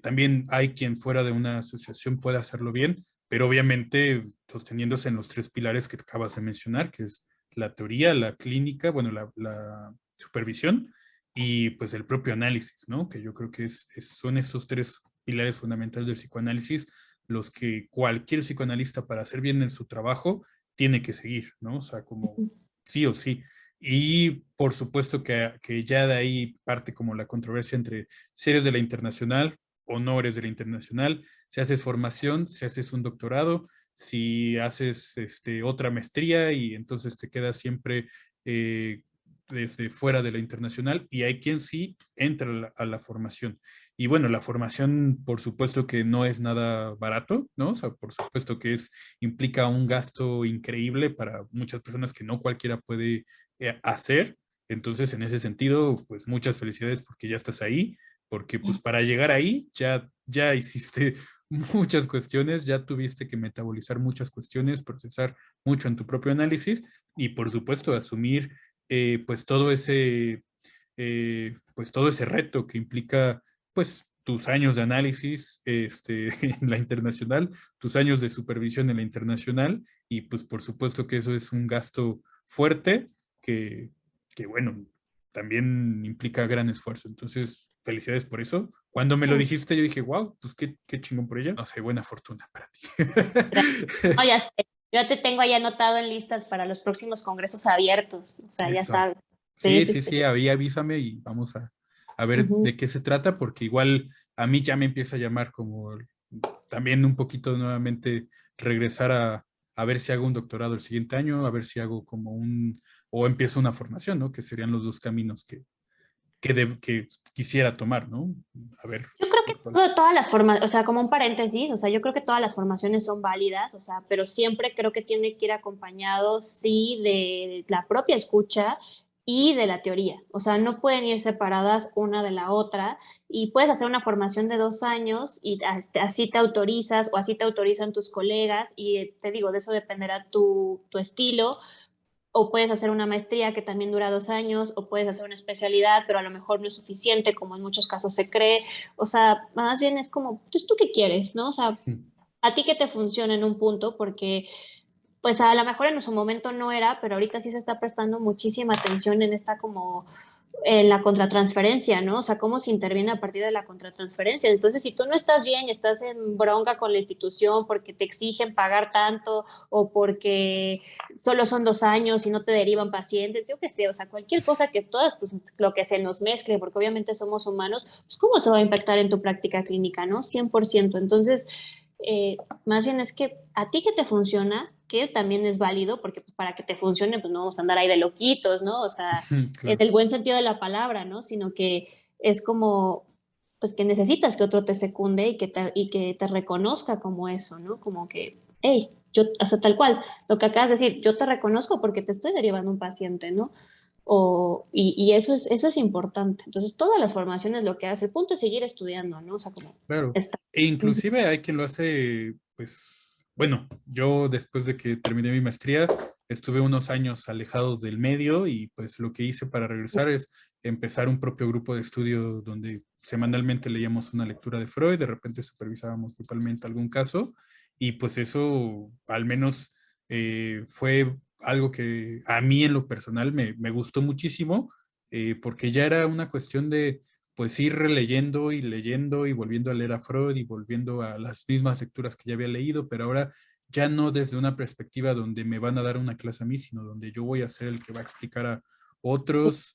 Speaker 1: también hay quien fuera de una asociación puede hacerlo bien, pero obviamente sosteniéndose en los tres pilares que acabas de mencionar, que es la teoría, la clínica, bueno, la supervisión y pues el propio análisis, ¿no? Que yo creo que son estos tres pilares fundamentales del psicoanálisis los que cualquier psicoanalista para hacer bien en su trabajo tiene que seguir, ¿no? O sea, como sí o sí. Y por supuesto que ya de ahí parte como la controversia entre si eres de la internacional o no eres de la internacional, si haces formación, si haces un doctorado, si haces otra maestría y entonces te quedas siempre eh, desde fuera de la internacional, y hay quien sí entra a la formación. Y bueno, la formación, por supuesto que no es nada barato, ¿no? O sea, por supuesto que implica un gasto increíble para muchas personas que no cualquiera puede hacer. Entonces, en ese sentido, pues muchas felicidades porque ya estás ahí, porque pues para llegar ahí ya hiciste muchas cuestiones, ya tuviste que metabolizar muchas cuestiones, procesar mucho en tu propio análisis y por supuesto asumir pues pues todo ese reto que implica pues tus años de análisis en la internacional, tus años de supervisión en la internacional y pues por supuesto que eso es un gasto fuerte que, que bueno, también implica gran esfuerzo. Entonces, felicidades por eso. Cuando me lo dijiste, yo dije, wow, pues qué chingón por ella. No sé, buena fortuna para ti.
Speaker 2: No, ya sé. Yo te tengo ahí anotado en listas para los próximos congresos abiertos. O sea, ya
Speaker 1: Eso.
Speaker 2: sabes. Sí,
Speaker 1: Sí,
Speaker 2: sí,
Speaker 1: sí,
Speaker 2: sí.
Speaker 1: sí, ahí avísame y vamos a ver
Speaker 2: Ujú.
Speaker 1: de qué se trata, porque igual a mí ya me empieza a llamar como también un poquito nuevamente regresar a ver si hago un doctorado el siguiente año, a ver si hago como o empiezo una formación, ¿no? Que serían los dos caminos que quisiera tomar, ¿no? A ver.
Speaker 2: Yo creo que
Speaker 1: por cuál.
Speaker 2: todas las formas, o sea, como un paréntesis, o sea, yo creo que todas las formaciones son válidas, o sea, pero siempre creo que tiene que ir acompañado, sí, de la propia escucha y de la teoría. O sea, no pueden ir separadas una de la otra y puedes hacer una formación de 2 años y así te autorizas o así te autorizan tus colegas y te digo, de eso dependerá tu estilo, o puedes hacer una maestría que también dura 2 años, o puedes hacer una especialidad, pero a lo mejor no es suficiente, como en muchos casos se cree. O sea, más bien es como, ¿tú qué quieres, no? O sea, a ti que te funciona en un punto, porque pues a lo mejor en su momento no era, pero ahorita sí se está prestando muchísima atención en esta como en la contratransferencia, ¿no? O sea, cómo se interviene a partir de la contratransferencia. Entonces, si tú no estás bien y estás en bronca con la institución porque te exigen pagar tanto o porque solo son 2 años y no te derivan pacientes, yo qué sé, o sea, cualquier cosa que todas, pues, lo que se nos mezcle, porque obviamente somos humanos, pues, ¿cómo se va a impactar en tu práctica clínica, no? 100%. Entonces, más bien es que a ti que te funciona, que también es válido, porque pues, para que te funcione, pues no vamos a andar ahí de loquitos, ¿no? O sea, en
Speaker 1: Claro.
Speaker 2: el buen sentido de la palabra, ¿no? Sino que es como, pues que necesitas que otro te secunde y que te reconozca como eso, ¿no? Como que, hey, yo, hasta tal cual, lo que acabas de decir, yo te reconozco porque te estoy derivando un paciente, ¿no? Y eso es importante. Entonces, todas las formaciones lo que hace, el punto es seguir estudiando, ¿no? O sea, como
Speaker 1: Claro.
Speaker 2: está.
Speaker 1: E inclusive hay quien lo hace, pues, bueno, yo después de que terminé mi maestría, estuve unos años alejados del medio y pues lo que hice para regresar es empezar un propio grupo de estudio donde semanalmente leíamos una lectura de Freud, de repente supervisábamos grupalmente algún caso y pues eso al menos fue algo que a mí en lo personal me gustó muchísimo porque ya era una cuestión de pues ir releyendo y leyendo y volviendo a leer a Freud y volviendo a las mismas lecturas que ya había leído, pero ahora ya no desde una perspectiva donde me van a dar una clase a mí, sino donde yo voy a ser el que va a explicar a otros,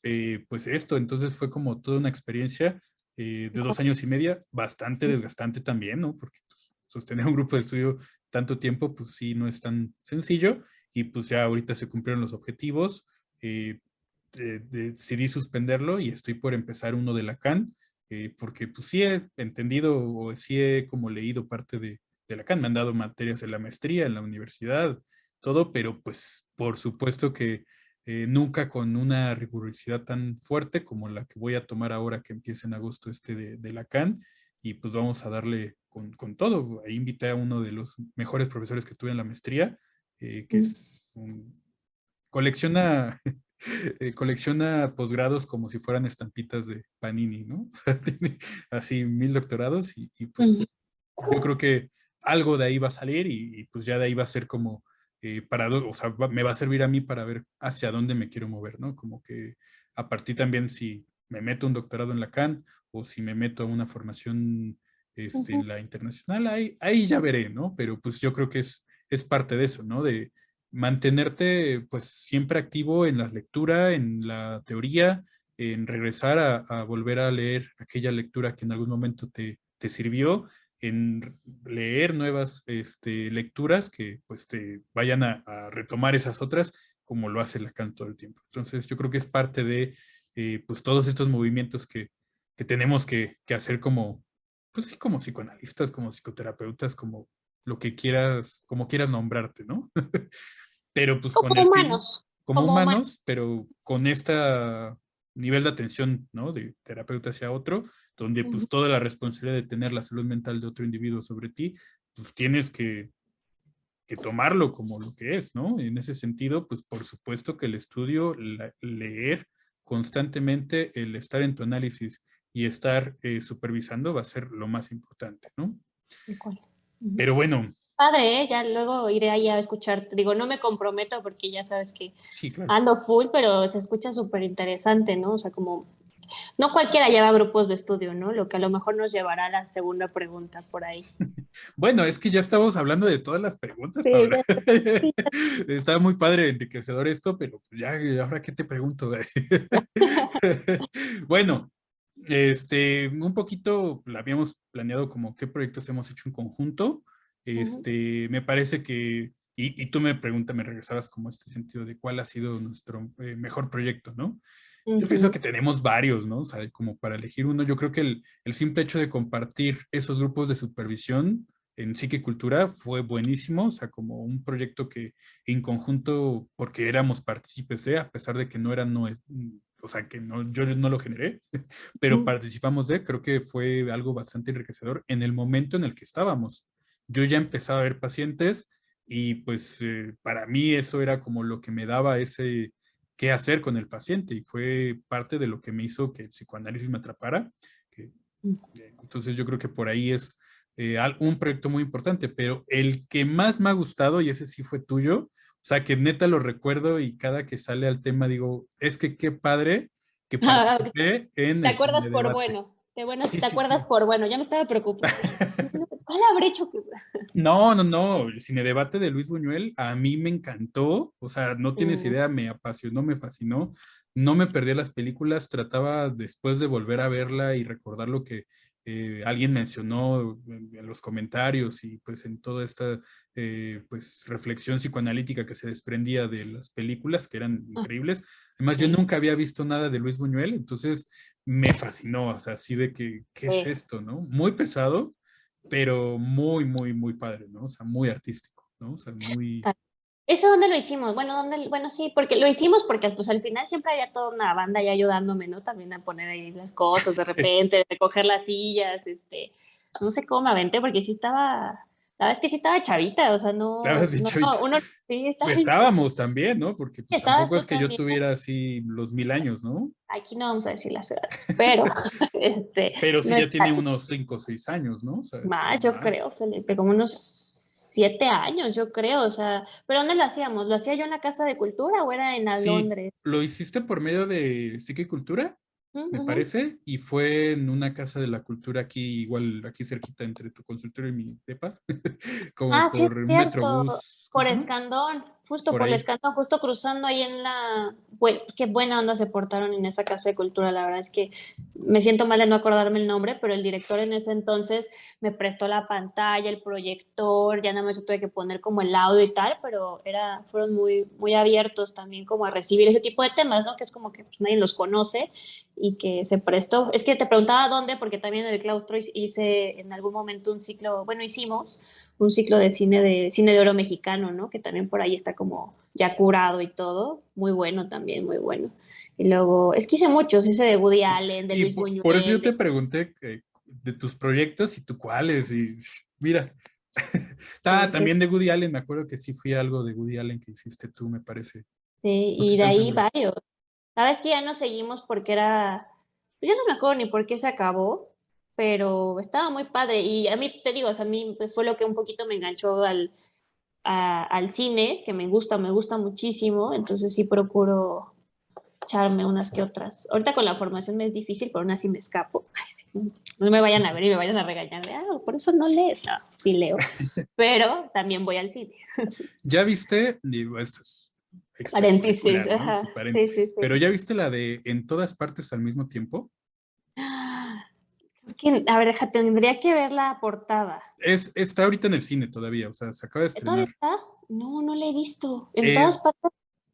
Speaker 1: pues esto. Entonces fue como toda una experiencia de 2 años y medio, bastante desgastante también, ¿no? Porque pues, sostener un grupo de estudio tanto tiempo, pues sí, no es tan sencillo y pues ya ahorita se cumplieron los objetivos. Decidí suspenderlo y estoy por empezar uno de Lacan, porque pues sí he entendido o sí he como leído parte de Lacan, me han dado materias en la maestría, en la universidad, todo, pero pues por supuesto que nunca con una rigurosidad tan fuerte como la que voy a tomar ahora que empieza en agosto de Lacan, y pues vamos a darle con todo. Ahí invité a uno de los mejores profesores que tuve en la maestría, que es colecciona colecciona posgrados como si fueran estampitas de Panini, ¿no? O sea, tiene así 1000 doctorados y, pues yo creo que algo de ahí va a salir y, pues ya de ahí va a ser como o sea, me va a servir a mí para ver hacia dónde me quiero mover, ¿no? Como que a partir también si me meto un doctorado en Lacan o si me meto a una formación en la internacional, ahí ya veré, ¿no? Pero pues yo creo que es parte de eso, ¿no? De mantenerte pues siempre activo en la lectura, en la teoría, en regresar a volver a leer aquella lectura que en algún momento te sirvió en leer nuevas lecturas que pues te vayan a retomar esas otras, como lo hace Lacan todo el tiempo. Entonces yo creo que es parte de pues todos estos movimientos que tenemos que hacer como, pues sí, como psicoanalistas, como psicoterapeutas, como lo que quieras, como quieras nombrarte, ¿no? Pero pues con
Speaker 2: Como
Speaker 1: el fin,
Speaker 2: humanos,
Speaker 1: como
Speaker 2: como humanos.
Speaker 1: humanos, pero con este nivel de atención, ¿no? De terapeuta hacia otro, donde
Speaker 2: Ujú.
Speaker 1: pues toda la responsabilidad de tener la salud mental de otro individuo sobre ti, pues tienes que tomarlo como lo que es, ¿no? En ese sentido, pues por supuesto que el estudio, leer constantemente, el estar en tu análisis y estar supervisando va a ser lo más importante, ¿no?
Speaker 2: De acuerdo. Ujú.
Speaker 1: Pero bueno,
Speaker 2: Padre, ¿eh? Ya luego iré ahí a escuchar. Digo, no me comprometo porque ya sabes que
Speaker 1: sí, claro.
Speaker 2: ando full, pero se escucha súper interesante, ¿no? O sea, como, no cualquiera lleva grupos de estudio, ¿no? Lo que a lo mejor nos llevará a la segunda pregunta por ahí.
Speaker 1: Bueno, es que ya estamos hablando de todas las preguntas,
Speaker 2: Sí,
Speaker 1: Paula.
Speaker 2: sí.
Speaker 1: Está muy padre, enriquecedor esto, pero pues ya, ahora qué te pregunto. Bueno, un poquito lo habíamos planeado como qué proyectos hemos hecho en conjunto.
Speaker 2: Ujú,
Speaker 1: Me parece que, y tú me regresabas como este sentido de cuál ha sido nuestro mejor proyecto, ¿no? Yo pienso
Speaker 2: ujú.
Speaker 1: que tenemos varios, ¿no? O sea, como para elegir uno, yo creo que el simple hecho de compartir esos grupos de supervisión en Psique y Cultura fue buenísimo, o sea, como un proyecto que en conjunto, porque éramos partícipes de, a pesar de que no eran, no es, o sea, que no, yo no lo generé, pero
Speaker 2: Ujú.
Speaker 1: participamos de, creo que fue algo bastante enriquecedor en el momento en el que estábamos. Yo ya empezaba a ver pacientes y pues para mí eso era como lo que me daba ese qué hacer con el paciente y fue parte de lo que me hizo que el psicoanálisis me atrapara. Que, entonces yo creo que por ahí es un proyecto muy importante, pero el que más me ha gustado, y ese sí fue tuyo, o sea que neta lo recuerdo y cada que sale al tema digo, es que qué padre que participé en
Speaker 2: ¿Te
Speaker 1: el
Speaker 2: acuerdas
Speaker 1: cine
Speaker 2: por
Speaker 1: debate.
Speaker 2: bueno? De bueno,
Speaker 1: Sí,
Speaker 2: ¿te
Speaker 1: sí,
Speaker 2: acuerdas
Speaker 1: sí.
Speaker 2: por bueno? Ya me estaba preocupando. Dije, ¿cuál habré hecho que...?
Speaker 1: No, no, no, el cine debate de Luis Buñuel a mí me encantó, o sea, no tienes
Speaker 2: Mm,
Speaker 1: idea, me apasionó, me fascinó, no me perdí las películas, trataba después de volver a verla y recordar lo que alguien mencionó en los comentarios y pues en toda esta pues reflexión psicoanalítica que se desprendía de las películas que eran
Speaker 2: ah,
Speaker 1: increíbles. Además, yo
Speaker 2: sí,
Speaker 1: nunca había visto nada de Luis Buñuel, entonces me fascinó, o sea, así de que, ¿qué es
Speaker 2: sí.
Speaker 1: esto, no? Muy pesado pero muy, muy, muy padre, ¿no? O sea, muy artístico, ¿no? O sea, muy...
Speaker 2: ¿Ese dónde lo hicimos? Bueno, bueno, sí, porque lo hicimos porque pues al final siempre había toda una banda ahí ayudándome, ¿no? También a poner ahí las cosas de repente, recoger las sillas, no sé cómo me aventé porque sí estaba, la verdad es que sí estaba chavita, o sea,
Speaker 1: Estabas de
Speaker 2: no,
Speaker 1: chavita.
Speaker 2: uno, sí, estaba bien chavita.
Speaker 1: Estábamos también, ¿no? Porque pues
Speaker 2: Estabas
Speaker 1: tampoco
Speaker 2: tú
Speaker 1: es que yo
Speaker 2: también,
Speaker 1: tuviera así los 1000 años, ¿no?
Speaker 2: aquí no vamos a decir las edades, pero,
Speaker 1: Pero sí
Speaker 2: no
Speaker 1: ya
Speaker 2: está,
Speaker 1: tiene unos 5 o 6 años, ¿no? O sea, o
Speaker 2: más, yo
Speaker 1: más.
Speaker 2: creo, Felipe, como unos 7 años, yo creo, o sea, ¿pero dónde lo hacíamos? ¿Lo hacía yo en la Casa de Cultura o era en
Speaker 1: Sí,
Speaker 2: Londres?
Speaker 1: lo hiciste por medio de Psique y Cultura,
Speaker 2: Ujú,
Speaker 1: me
Speaker 2: ujú.
Speaker 1: parece, y fue en una casa de la cultura aquí, igual aquí cerquita entre tu consultorio y mi depa, como
Speaker 2: Ah, sí, es
Speaker 1: por un
Speaker 2: cierto.
Speaker 1: metrobús, ¿cómo
Speaker 2: Por
Speaker 1: se llama?
Speaker 2: Escandón, justo
Speaker 1: Por
Speaker 2: por el
Speaker 1: ahí.
Speaker 2: Escandón, justo cruzando ahí en la... qué buena onda se portaron en esa casa de cultura. La verdad es que me siento mal de no acordarme el nombre, pero el director en ese entonces me prestó la pantalla, el proyector, ya nada más yo tuve que poner como el audio y tal, pero fueron muy, muy abiertos también como a recibir ese tipo de temas, ¿no? Que es como que pues, nadie los conoce y que se prestó. Es que te preguntaba dónde, porque también en el claustro hice en algún momento un ciclo, bueno, hicimos un ciclo de cine de oro mexicano, ¿no? Que también por ahí está como ya curado y todo, muy bueno también, muy bueno. Y luego, es que hice muchos, hice de Woody Allen, de
Speaker 1: Y
Speaker 2: Luis
Speaker 1: por eso yo
Speaker 2: Buñuel,
Speaker 1: te pregunté de tus proyectos y tú cuáles. Y mira,
Speaker 2: de
Speaker 1: también de Woody Allen, me acuerdo que sí fui algo de Woody Allen que hiciste tú, me parece.
Speaker 2: sí,
Speaker 1: No
Speaker 2: y
Speaker 1: estoy
Speaker 2: de
Speaker 1: tan
Speaker 2: ahí
Speaker 1: seguro.
Speaker 2: varios. La verdad es que ya no seguimos porque pues ya no me acuerdo ni por qué se acabó, pero estaba muy padre. Y a mí, te digo, o sea, a mí fue lo que un poquito me enganchó al cine, que me gusta muchísimo, entonces sí procuro echarme unas que otras. Ahorita con la formación me es difícil, pero aún así me escapo. No me vayan a ver y me vayan a regañar de, por eso no lees. No, sí leo, pero también voy al cine.
Speaker 1: ¿Ya viste? Digo, esto es
Speaker 2: Paréntesis,
Speaker 1: extracurricular, ¿no? Sí,
Speaker 2: ajá, sí, sí,
Speaker 1: Pero
Speaker 2: sí.
Speaker 1: ¿ya viste la de En todas partes al mismo tiempo?
Speaker 2: A ver, tendría que ver la portada.
Speaker 1: Está ahorita en el cine todavía, o sea, se acaba de
Speaker 2: ¿Todavía
Speaker 1: estrenar.
Speaker 2: está? No, no la he visto. En
Speaker 1: Eh,
Speaker 2: todas partes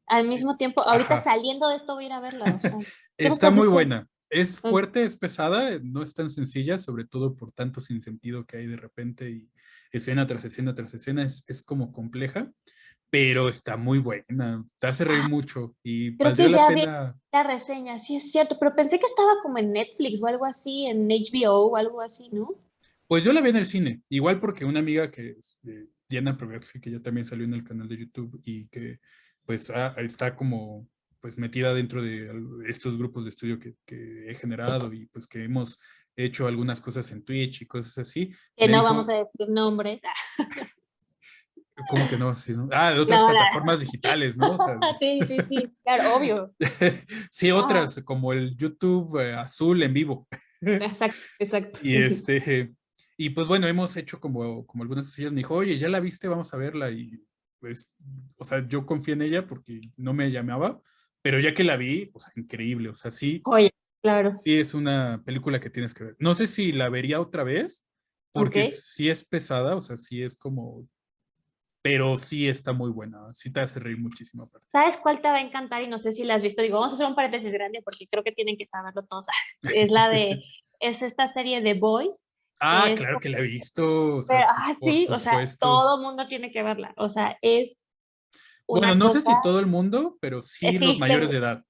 Speaker 2: al mismo tiempo. Ahorita
Speaker 1: ajá,
Speaker 2: saliendo de esto voy a ir a verla. O sea, creo que
Speaker 1: está
Speaker 2: así
Speaker 1: muy
Speaker 2: estoy.
Speaker 1: buena. Es fuerte, es pesada, no es tan sencilla, sobre todo por tanto sinsentido que hay de repente y escena tras escena tras escena, es como compleja, pero está muy buena, te hace reír
Speaker 2: Ah,
Speaker 1: mucho y
Speaker 2: creo
Speaker 1: valdría
Speaker 2: que
Speaker 1: la
Speaker 2: ya vi
Speaker 1: pena.
Speaker 2: la reseña. Sí, es cierto. Pero pensé que estaba como en Netflix o algo así, en HBO o algo así, ¿no?
Speaker 1: Pues yo la vi en el cine, igual porque una amiga que es Diana Progatsky, que ya también salió en el canal de YouTube y que pues está como pues metida dentro de estos grupos de estudio que he generado y pues que hemos hecho algunas cosas en Twitch y cosas así,
Speaker 2: Que
Speaker 1: me
Speaker 2: no vamos
Speaker 1: dijo,
Speaker 2: a decir nombres.
Speaker 1: ¿cómo que no? Sí, ¿no? Ah, de otras
Speaker 2: No,
Speaker 1: plataformas digitales, ¿no? O sea,
Speaker 2: sí, sí, sí, claro, obvio.
Speaker 1: sí,
Speaker 2: Ah,
Speaker 1: otras como el YouTube azul en vivo.
Speaker 2: exacto, exacto.
Speaker 1: Y y pues bueno, hemos hecho como algunas cosillas. Me dijo, oye, ¿ya la viste? Vamos a verla. Y pues, o sea, yo confié en ella porque no me llamaba, pero ya que la vi, o sea, increíble. O sea, sí,
Speaker 2: Oye, claro.
Speaker 1: sí es una película que tienes que ver. No sé si la vería otra vez,
Speaker 2: Ok.
Speaker 1: porque sí es pesada, o sea, sí es como, pero sí está muy buena. Sí te hace reír muchísimo aparte.
Speaker 2: ¿Sabes cuál te va a encantar? Y no sé si la has visto. Digo, vamos a hacer un paréntesis grande porque creo que tienen que saberlo todos. Es la de, es esta serie de Boys,
Speaker 1: Ah,
Speaker 2: que es
Speaker 1: claro que la he visto, o sea,
Speaker 2: pero,
Speaker 1: pues, por
Speaker 2: sí, o sea,
Speaker 1: supuesto.
Speaker 2: todo mundo tiene que verla. O sea, es
Speaker 1: Bueno,
Speaker 2: una
Speaker 1: no sé
Speaker 2: cosa,
Speaker 1: si todo el mundo, pero sí los
Speaker 2: sí,
Speaker 1: mayores de edad.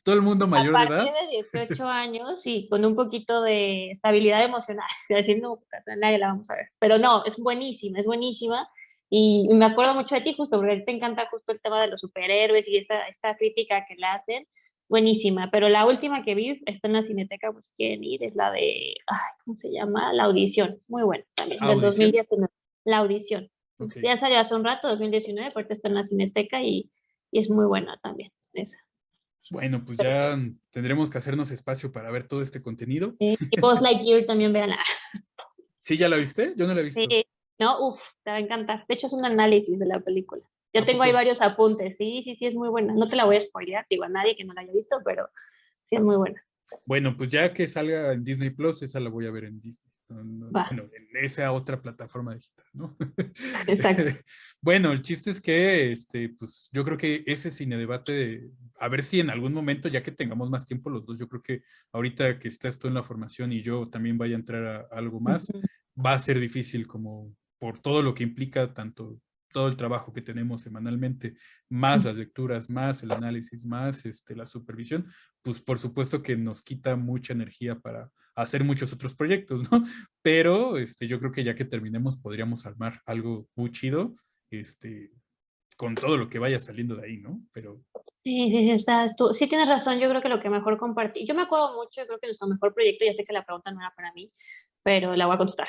Speaker 1: Todo el mundo
Speaker 2: a
Speaker 1: mayor de
Speaker 2: partir
Speaker 1: edad.
Speaker 2: de 18 años y con un poquito de estabilidad emocional, decir, no, puta, nadie la vamos a ver. Pero no, es buenísima, es buenísima. Y me acuerdo mucho de ti justo, porque a ti te encanta justo el tema de los superhéroes y esta crítica que le hacen, buenísima. Pero la última que vi, está en la Cineteca, pues quieren ir, es la de, ay, ¿cómo se llama? La Audición, muy buena también, del
Speaker 1: Audición.
Speaker 2: 2019. La Audición.
Speaker 1: Ok.
Speaker 2: Ya salió hace un rato, 2019, ahorita está en la Cineteca y es muy buena también, esa.
Speaker 1: Bueno, pues ya tendremos que hacernos espacio para ver todo este contenido.
Speaker 2: Y Buzz Lightyear también, véanla.
Speaker 1: ¿Sí ya la viste? Yo no la he
Speaker 2: Sí,
Speaker 1: visto.
Speaker 2: no, uff, te va a encantar. De hecho, es un análisis de la película. Yo
Speaker 1: ¿A
Speaker 2: tengo ahí
Speaker 1: poco?
Speaker 2: varios apuntes. Sí, sí, sí, es muy buena. No te la voy a spoilear, digo a nadie que no la haya visto, pero sí es muy buena.
Speaker 1: Bueno, pues ya que salga en Disney Plus, esa la voy a ver en Disney.
Speaker 2: Va,
Speaker 1: Bueno, en esa otra plataforma digital, ¿no?
Speaker 2: exacto.
Speaker 1: Bueno, el chiste es que, pues yo creo que ese cine debate, a ver si en algún momento, ya que tengamos más tiempo los dos, yo creo que ahorita que estás tú en la formación y yo también vaya a entrar a algo más,
Speaker 2: Ujú.
Speaker 1: va a ser difícil como por todo lo que implica tanto todo el trabajo que tenemos semanalmente, más las lecturas, más el análisis, más la supervisión, pues por supuesto que nos quita mucha energía para hacer muchos otros proyectos, ¿no? Pero yo creo que ya que terminemos podríamos armar algo muy chido, este, con todo lo que vaya saliendo de ahí, ¿no? Pero
Speaker 2: Sí, sí, sí, estás tú. Sí tienes razón, yo creo que lo que mejor compartí, yo me acuerdo mucho, yo creo que nuestro mejor proyecto, ya sé que la pregunta no era para mí, pero la voy a contestar.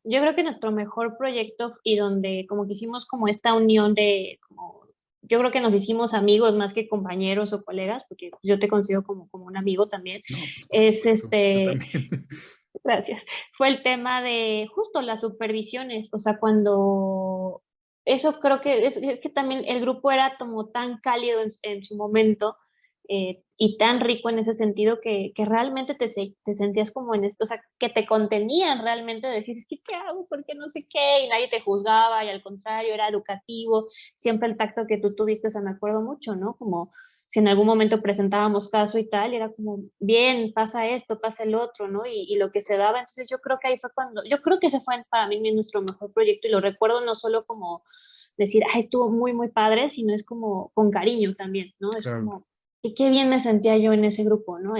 Speaker 2: Yo creo que nuestro mejor proyecto y donde como que hicimos como esta unión de, como, yo creo que nos hicimos amigos más que compañeros o colegas, porque yo te considero como un amigo también,
Speaker 1: no, pues por
Speaker 2: es
Speaker 1: supuesto, yo también.
Speaker 2: gracias. Fue el tema de justo las supervisiones, o sea, cuando eso creo que es que también el grupo era como tan cálido en su momento y tan rico en ese sentido que realmente te sentías como en esto, o sea, que te contenían realmente, decir, es que ¿qué hago? ¿Por qué no sé qué? Y nadie te juzgaba y al contrario, era educativo, siempre el tacto que tú tuviste, o sea, me acuerdo mucho, ¿no? Como si en algún momento presentábamos caso y tal, y era como, bien, pasa esto, pasa el otro, ¿no? Y lo que se daba, entonces yo creo que ahí fue cuando, yo creo que ese fue para mí nuestro mejor proyecto y lo recuerdo no solo como decir, ah, estuvo muy, muy padre, sino es como con cariño también, ¿no? Es
Speaker 1: Claro.
Speaker 2: como, y qué bien me sentía yo en ese grupo, ¿no?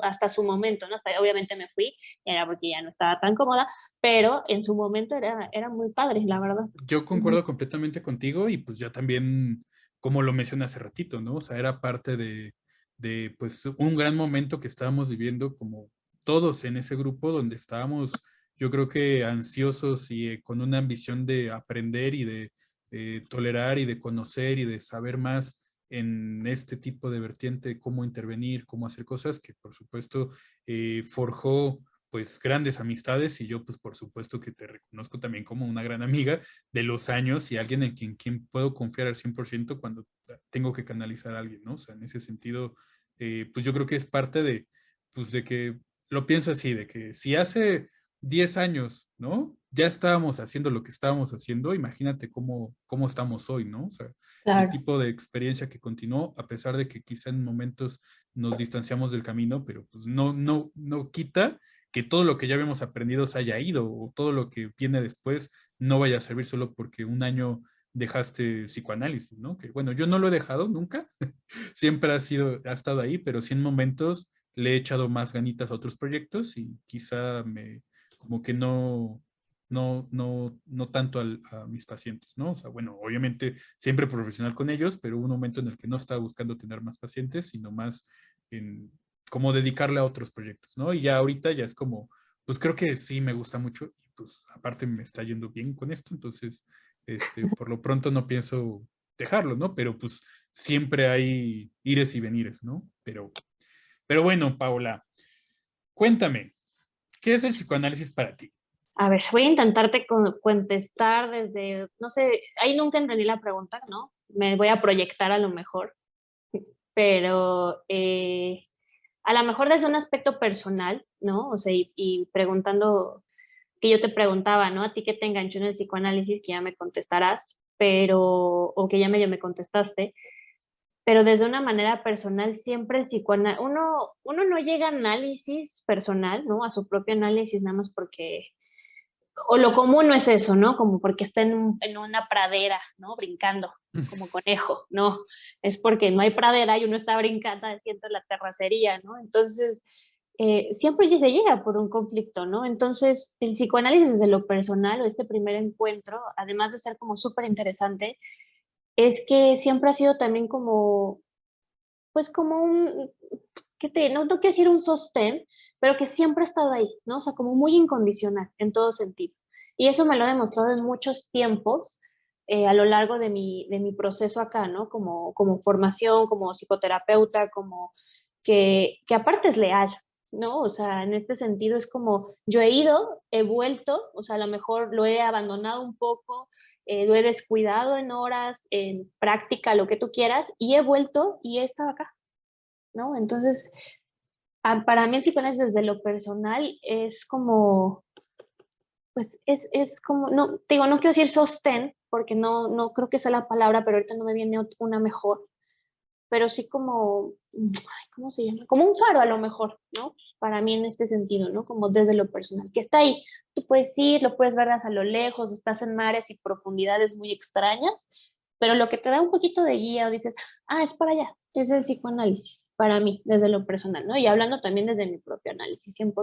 Speaker 2: Hasta su momento, ¿no? Hasta obviamente me fui, era porque ya no estaba tan cómoda, pero en su momento era muy padre, la verdad.
Speaker 1: Yo
Speaker 2: Ujú.
Speaker 1: concuerdo completamente contigo y pues ya también, como lo mencioné hace ratito, ¿no? O sea, era parte de pues un gran momento que estábamos viviendo como todos en ese grupo donde estábamos, yo creo que ansiosos y con una ambición de aprender y de tolerar y de conocer y de saber más en este tipo de vertiente, cómo intervenir, cómo hacer cosas, que por supuesto forjó pues grandes amistades y yo pues por supuesto que te reconozco también como una gran amiga de los años y alguien en quien puedo confiar al 100% cuando tengo que canalizar a alguien, ¿no? O sea, en ese sentido, pues yo creo que es parte de, pues de que lo pienso así, de que si hace 10 años, ¿no? Ya estábamos haciendo lo que estábamos haciendo, imagínate cómo estamos hoy, ¿no? O sea, el
Speaker 2: Claro.
Speaker 1: tipo de experiencia que continuó, a pesar de que quizá en momentos nos distanciamos del camino, pero pues no quita que todo lo que ya habíamos aprendido se haya ido, o todo lo que viene después no vaya a servir solo porque un año dejaste psicoanálisis, ¿no? Que bueno, yo no lo he dejado nunca, siempre ha estado ahí, pero sí en momentos le he echado más ganitas a otros proyectos y quizá como que no tanto a mis pacientes, ¿no? O sea, bueno, obviamente siempre profesional con ellos, pero hubo un momento en el que no estaba buscando tener más pacientes, sino más en como dedicarle a otros proyectos, ¿no? Y ya ahorita ya es como, pues creo que sí me gusta mucho y pues aparte me está yendo bien con esto, entonces, por lo pronto no pienso dejarlo, ¿no? Pero pues siempre hay ires y venires, ¿no? Pero bueno, Paula, cuéntame, ¿qué es el psicoanálisis para ti?
Speaker 2: A ver, voy a intentarte contestar desde, no sé, ahí nunca entendí la pregunta, ¿no? Me voy a proyectar a lo mejor, pero a lo mejor desde un aspecto personal, ¿no? O sea, y preguntando, que yo te preguntaba, ¿no? A ti que te enganchó en el psicoanálisis, que ya me contestarás, pero, o que ya medio me contestaste, pero desde una manera personal, siempre el psicoanálisis, uno no llega a análisis personal, ¿no? A su propio análisis, nada más porque o lo común no es eso, ¿no? Como porque está en una pradera, ¿no? Brincando, como conejo, ¿no? Es porque no hay pradera y uno está brincando haciendo la terracería, ¿no? Entonces, siempre se llega por un conflicto, ¿no? Entonces, el psicoanálisis desde lo personal o este primer encuentro, además de ser como súper interesante, es que siempre ha sido también como, pues como un, no quiero decir un sostén, pero que siempre ha estado ahí, ¿no? O sea, como muy incondicional en todo sentido. Y eso me lo he demostrado en muchos tiempos a lo largo de mi proceso acá, ¿no? Como formación, como psicoterapeuta, como que aparte es leal, ¿no? O sea, en este sentido es como yo he ido, he vuelto, o sea, a lo mejor lo he abandonado un poco, lo he descuidado en horas, en práctica, lo que tú quieras, y he vuelto y he estado acá, ¿no? Entonces, para mí el psicoanálisis desde lo personal es como, pues es como, no, te digo, no quiero decir sostén, porque no creo que sea la palabra, pero ahorita no me viene una mejor, pero sí como, ay, ¿cómo se llama? Como un faro a lo mejor, ¿no? Para mí en este sentido, ¿no? Como desde lo personal, que está ahí. Tú puedes ir, lo puedes ver a lo lejos, estás en mares y profundidades muy extrañas, pero lo que te da un poquito de guía o dices, ah, es para allá, es el psicoanálisis, para mí, desde lo personal, ¿no? Y hablando también desde mi propio análisis, 100%.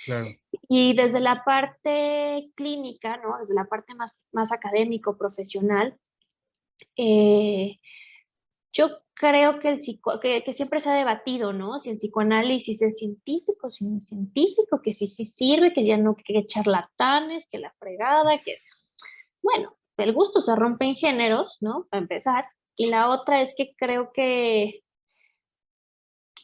Speaker 1: Claro,
Speaker 2: Y desde la parte clínica, ¿no? Desde la parte más académico, profesional, eh, yo creo que, que siempre se ha debatido, ¿no? Si el psicoanálisis es científico, si no es científico, que si sí sirve, que ya no, que charlatanes, que la fregada, que... Bueno, el gusto se rompe en géneros, ¿no? Para empezar. Y la otra es que creo que,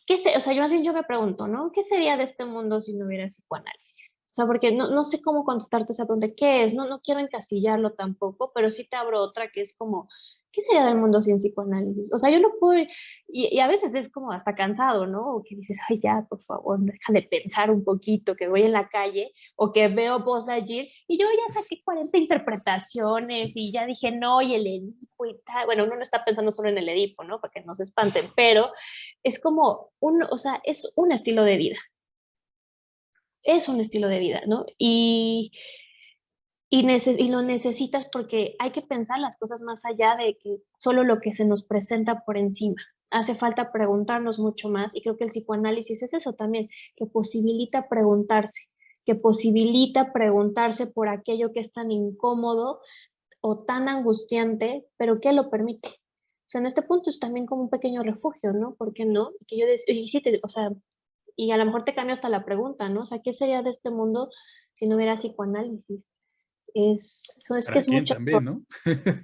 Speaker 2: o sea, yo más bien yo me pregunto, ¿no? ¿Qué sería de este mundo si no hubiera psicoanálisis? O sea, porque no sé cómo contestarte esa pregunta. ¿Qué es? No quiero encasillarlo tampoco, pero sí te abro otra que es como, ¿qué sería del mundo sin psicoanálisis? O sea, yo no puedo, y a veces es como hasta cansado, ¿no? O que dices, ay, ya, por favor, deja de pensar un poquito, que voy en la calle, o que veo Buzz Lightyear, y yo ya saqué 40 interpretaciones, y ya dije, no, y el Edipo y tal. Bueno, uno no está pensando solo en el Edipo, ¿no? Para que no se espanten, pero es como o sea, es un estilo de vida, es un estilo de vida, ¿no? Y lo necesitas porque hay que pensar las cosas más allá de que solo lo que se nos presenta por encima. Hace falta preguntarnos mucho más y creo que el psicoanálisis es eso también, que posibilita preguntarse por aquello que es tan incómodo o tan angustiante, pero que lo permite. O sea, en este punto es también como un pequeño refugio, ¿no? ¿Por qué no? Que yo y sí o sea, y a lo mejor te cambio hasta la pregunta, ¿no? O sea, ¿qué sería de este mundo si no hubiera psicoanálisis? Es que
Speaker 1: para
Speaker 2: es
Speaker 1: quién
Speaker 2: mucho.
Speaker 1: también, ¿no?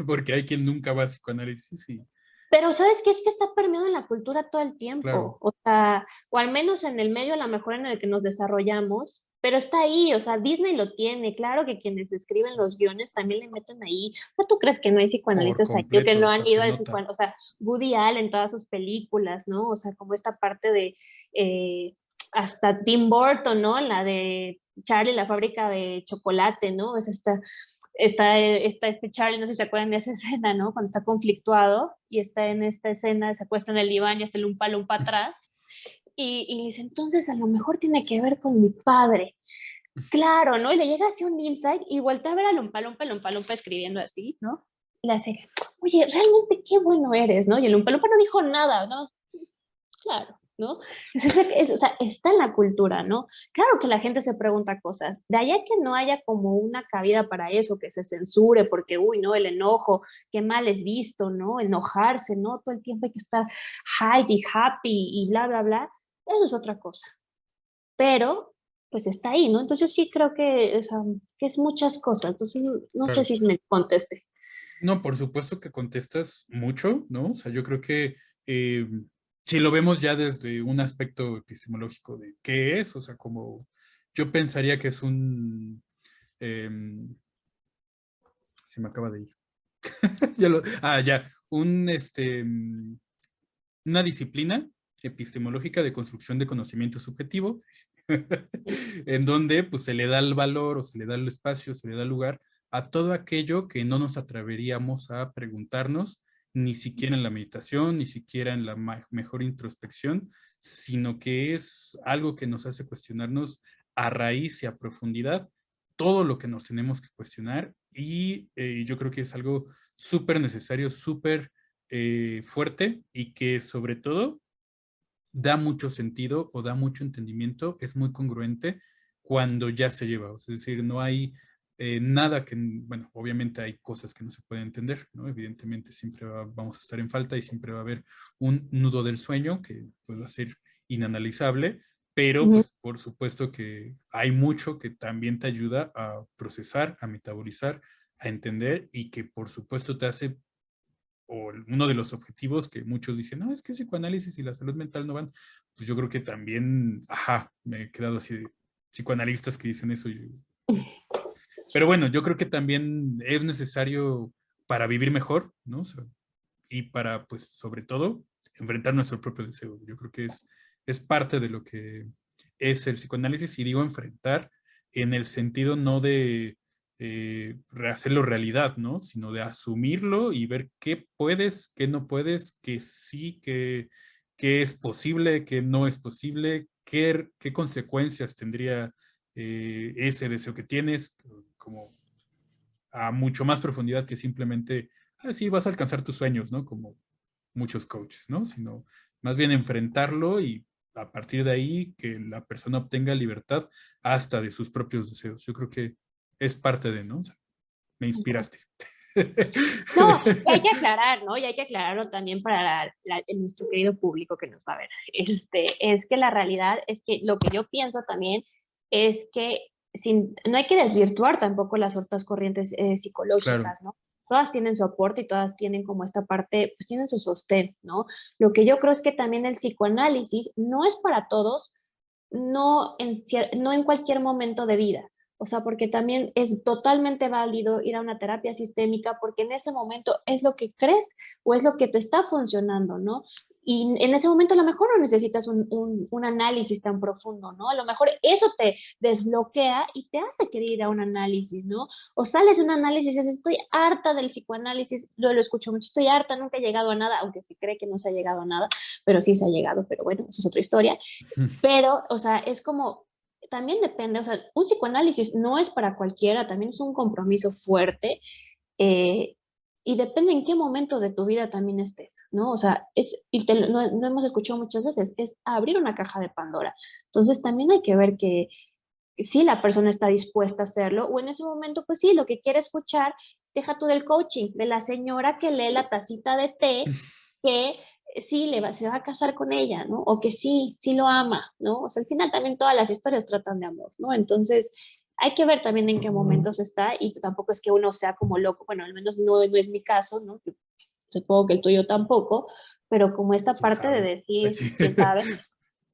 Speaker 1: Porque hay quien nunca va a psicoanálisis y,
Speaker 2: Pero ¿sabes qué? Es que está permeado en la cultura todo el
Speaker 1: claro,
Speaker 2: tiempo, o sea, o al menos en el medio a lo mejor en el que nos desarrollamos, pero está ahí, o sea, Disney lo tiene, claro que quienes escriben los guiones también le meten ahí, ¿o tú crees que no hay
Speaker 1: por
Speaker 2: psicoanalistas ahí o que
Speaker 1: completo,
Speaker 2: no
Speaker 1: o
Speaker 2: han
Speaker 1: sea,
Speaker 2: ido
Speaker 1: se
Speaker 2: al
Speaker 1: nota.
Speaker 2: psicoanálisis? O sea, Woody Allen en todas sus películas, ¿no? O sea, como esta parte de hasta Tim Burton, ¿no? La de Charlie, la fábrica de chocolate, ¿no? Es está este Charlie, no sé si se acuerdan de esa escena, ¿no? Cuando está conflictuado y está en esta escena, se acuesta en el diván y hasta el lumpa lumpa atrás. Y dice, entonces a lo mejor tiene que ver con mi padre. Claro, ¿no? Y le llega así un insight y vuelve a ver a Lumpa Lumpa escribiendo así, ¿no? Y le hace, oye, realmente qué bueno eres, ¿no? Y el Lumpa Lumpa no dijo nada, ¿no? Claro, ¿no? O sea, está en la cultura, ¿no? Claro que la gente se pregunta cosas. De allá que no haya como una cabida para eso, que se censure, porque, uy, ¿no? El enojo, qué mal es visto, ¿no? Enojarse, ¿no? Todo el tiempo hay que estar high y happy y bla, bla, bla. Eso es otra cosa. Pero, pues está ahí, ¿no? Entonces yo sí creo que, o sea, que es muchas cosas. Entonces, no sé
Speaker 1: Claro.
Speaker 2: si me conteste.
Speaker 1: No, por supuesto que contestas mucho, ¿no? O sea, yo creo que eh, si lo vemos ya desde un aspecto epistemológico de qué es, o sea, como yo pensaría que es em, se me acaba de ir. Ya, una disciplina epistemológica de construcción de conocimiento subjetivo, en donde pues se le da el valor o se le da el espacio, se le da el lugar a todo aquello que no nos atreveríamos a preguntarnos, ni siquiera en la meditación, ni siquiera en la mejor introspección, sino que es algo que nos hace cuestionarnos a raíz y a profundidad todo lo que nos tenemos que cuestionar y yo creo que es algo súper necesario, súper fuerte y que sobre todo da mucho sentido o da mucho entendimiento, es muy congruente cuando ya se lleva. Es decir, no hay nada que, bueno, obviamente hay cosas que no se pueden entender, ¿no? Evidentemente siempre vamos a estar en falta y siempre va a haber un nudo del sueño que pues, va a ser inanalizable, pero
Speaker 2: Ujú.
Speaker 1: pues por supuesto que hay mucho que también te ayuda a procesar, a metabolizar, a entender y que por supuesto te hace o uno de los objetivos que muchos dicen, no, es que el psicoanálisis y la salud mental no van, pues yo creo que también, ajá, me he quedado así de psicoanalistas que dicen eso. Pero bueno, yo creo que también es necesario para vivir mejor, ¿no? O sea, y para, pues, sobre todo, enfrentar nuestro propio deseo. Yo creo que es parte de lo que es el psicoanálisis, y digo enfrentar en el sentido no de hacerlo realidad, ¿no? Sino de asumirlo y ver qué puedes, qué no puedes, qué sí, qué es posible, qué no es posible, qué consecuencias tendría ese deseo que tienes, como a mucho más profundidad que simplemente, sí, vas a alcanzar tus sueños, ¿no? Como muchos coaches, ¿no? Sino más bien enfrentarlo y a partir de ahí que la persona obtenga libertad hasta de sus propios deseos. Yo creo que es parte de, ¿no? O sea, me inspiraste.
Speaker 2: No, y hay que aclarar, ¿no? Y hay que aclararlo también para nuestro querido público que nos va a ver. Es que la realidad es que lo que yo pienso también es que no hay que desvirtuar tampoco las otras corrientes
Speaker 1: Claro,
Speaker 2: psicológicas, ¿no? Todas tienen su aporte y todas tienen como esta parte, pues tienen su sostén, ¿no? Lo que yo creo es que también el psicoanálisis no es para todos, no en cualquier momento de vida. O sea, porque también es totalmente válido ir a una terapia sistémica porque en ese momento es lo que crees o es lo que te está funcionando, ¿no? Y en ese momento a lo mejor no necesitas un análisis tan profundo, ¿no? A lo mejor eso te desbloquea y te hace querer ir a un análisis, ¿no? O sales de un análisis y dices, estoy harta del psicoanálisis, lo escucho mucho, estoy harta, nunca he llegado a nada, aunque se cree que no se ha llegado a nada, pero sí se ha llegado, pero bueno, eso es otra historia. Pero, o sea, es como, también depende, o sea, un psicoanálisis no es para cualquiera, también es un compromiso fuerte eh, y depende en qué momento de tu vida también estés, ¿no? O sea, no hemos escuchado muchas veces, es abrir una caja de Pandora. Entonces también hay que ver que si la persona está dispuesta a hacerlo o en ese momento, pues sí, lo que quiere escuchar, deja tú del coaching, de la señora que lee la tacita de té, que sí se va a casar con ella, ¿no? O que sí, sí lo ama, ¿no? O sea, al final también todas las historias tratan de amor, ¿no? Entonces, hay que ver también en qué momentos está y tampoco es que uno sea como loco, bueno, al menos no es mi caso, ¿no? Supongo que el tuyo tampoco, pero como esta
Speaker 1: quién
Speaker 2: parte de
Speaker 1: sabe.
Speaker 2: decir, quién sabe,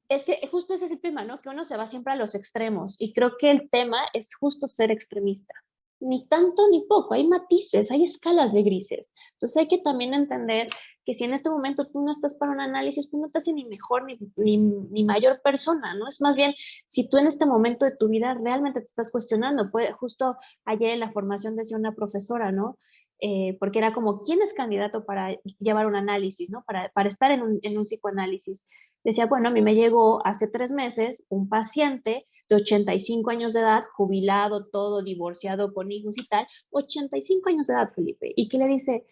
Speaker 2: es que justo es ese tema, ¿no? Que uno se va siempre a los extremos y creo que el tema es justo ser extremista, ni tanto ni poco, hay matices, hay escalas de grises. Entonces hay que también entender que si en este momento tú no estás para un análisis, pues no te hace ni mejor ni mayor persona, ¿no? Es más bien, si tú en este momento de tu vida realmente te estás cuestionando, pues justo ayer en la formación decía una profesora, ¿no? Porque era como, ¿quién es candidato para llevar un análisis, ¿no? Para estar en un psicoanálisis. Decía, bueno, a mí me llegó hace 3 meses un paciente de 85 años de edad, jubilado, todo, divorciado, con hijos y tal, 85 años de edad, Felipe, y que le dice,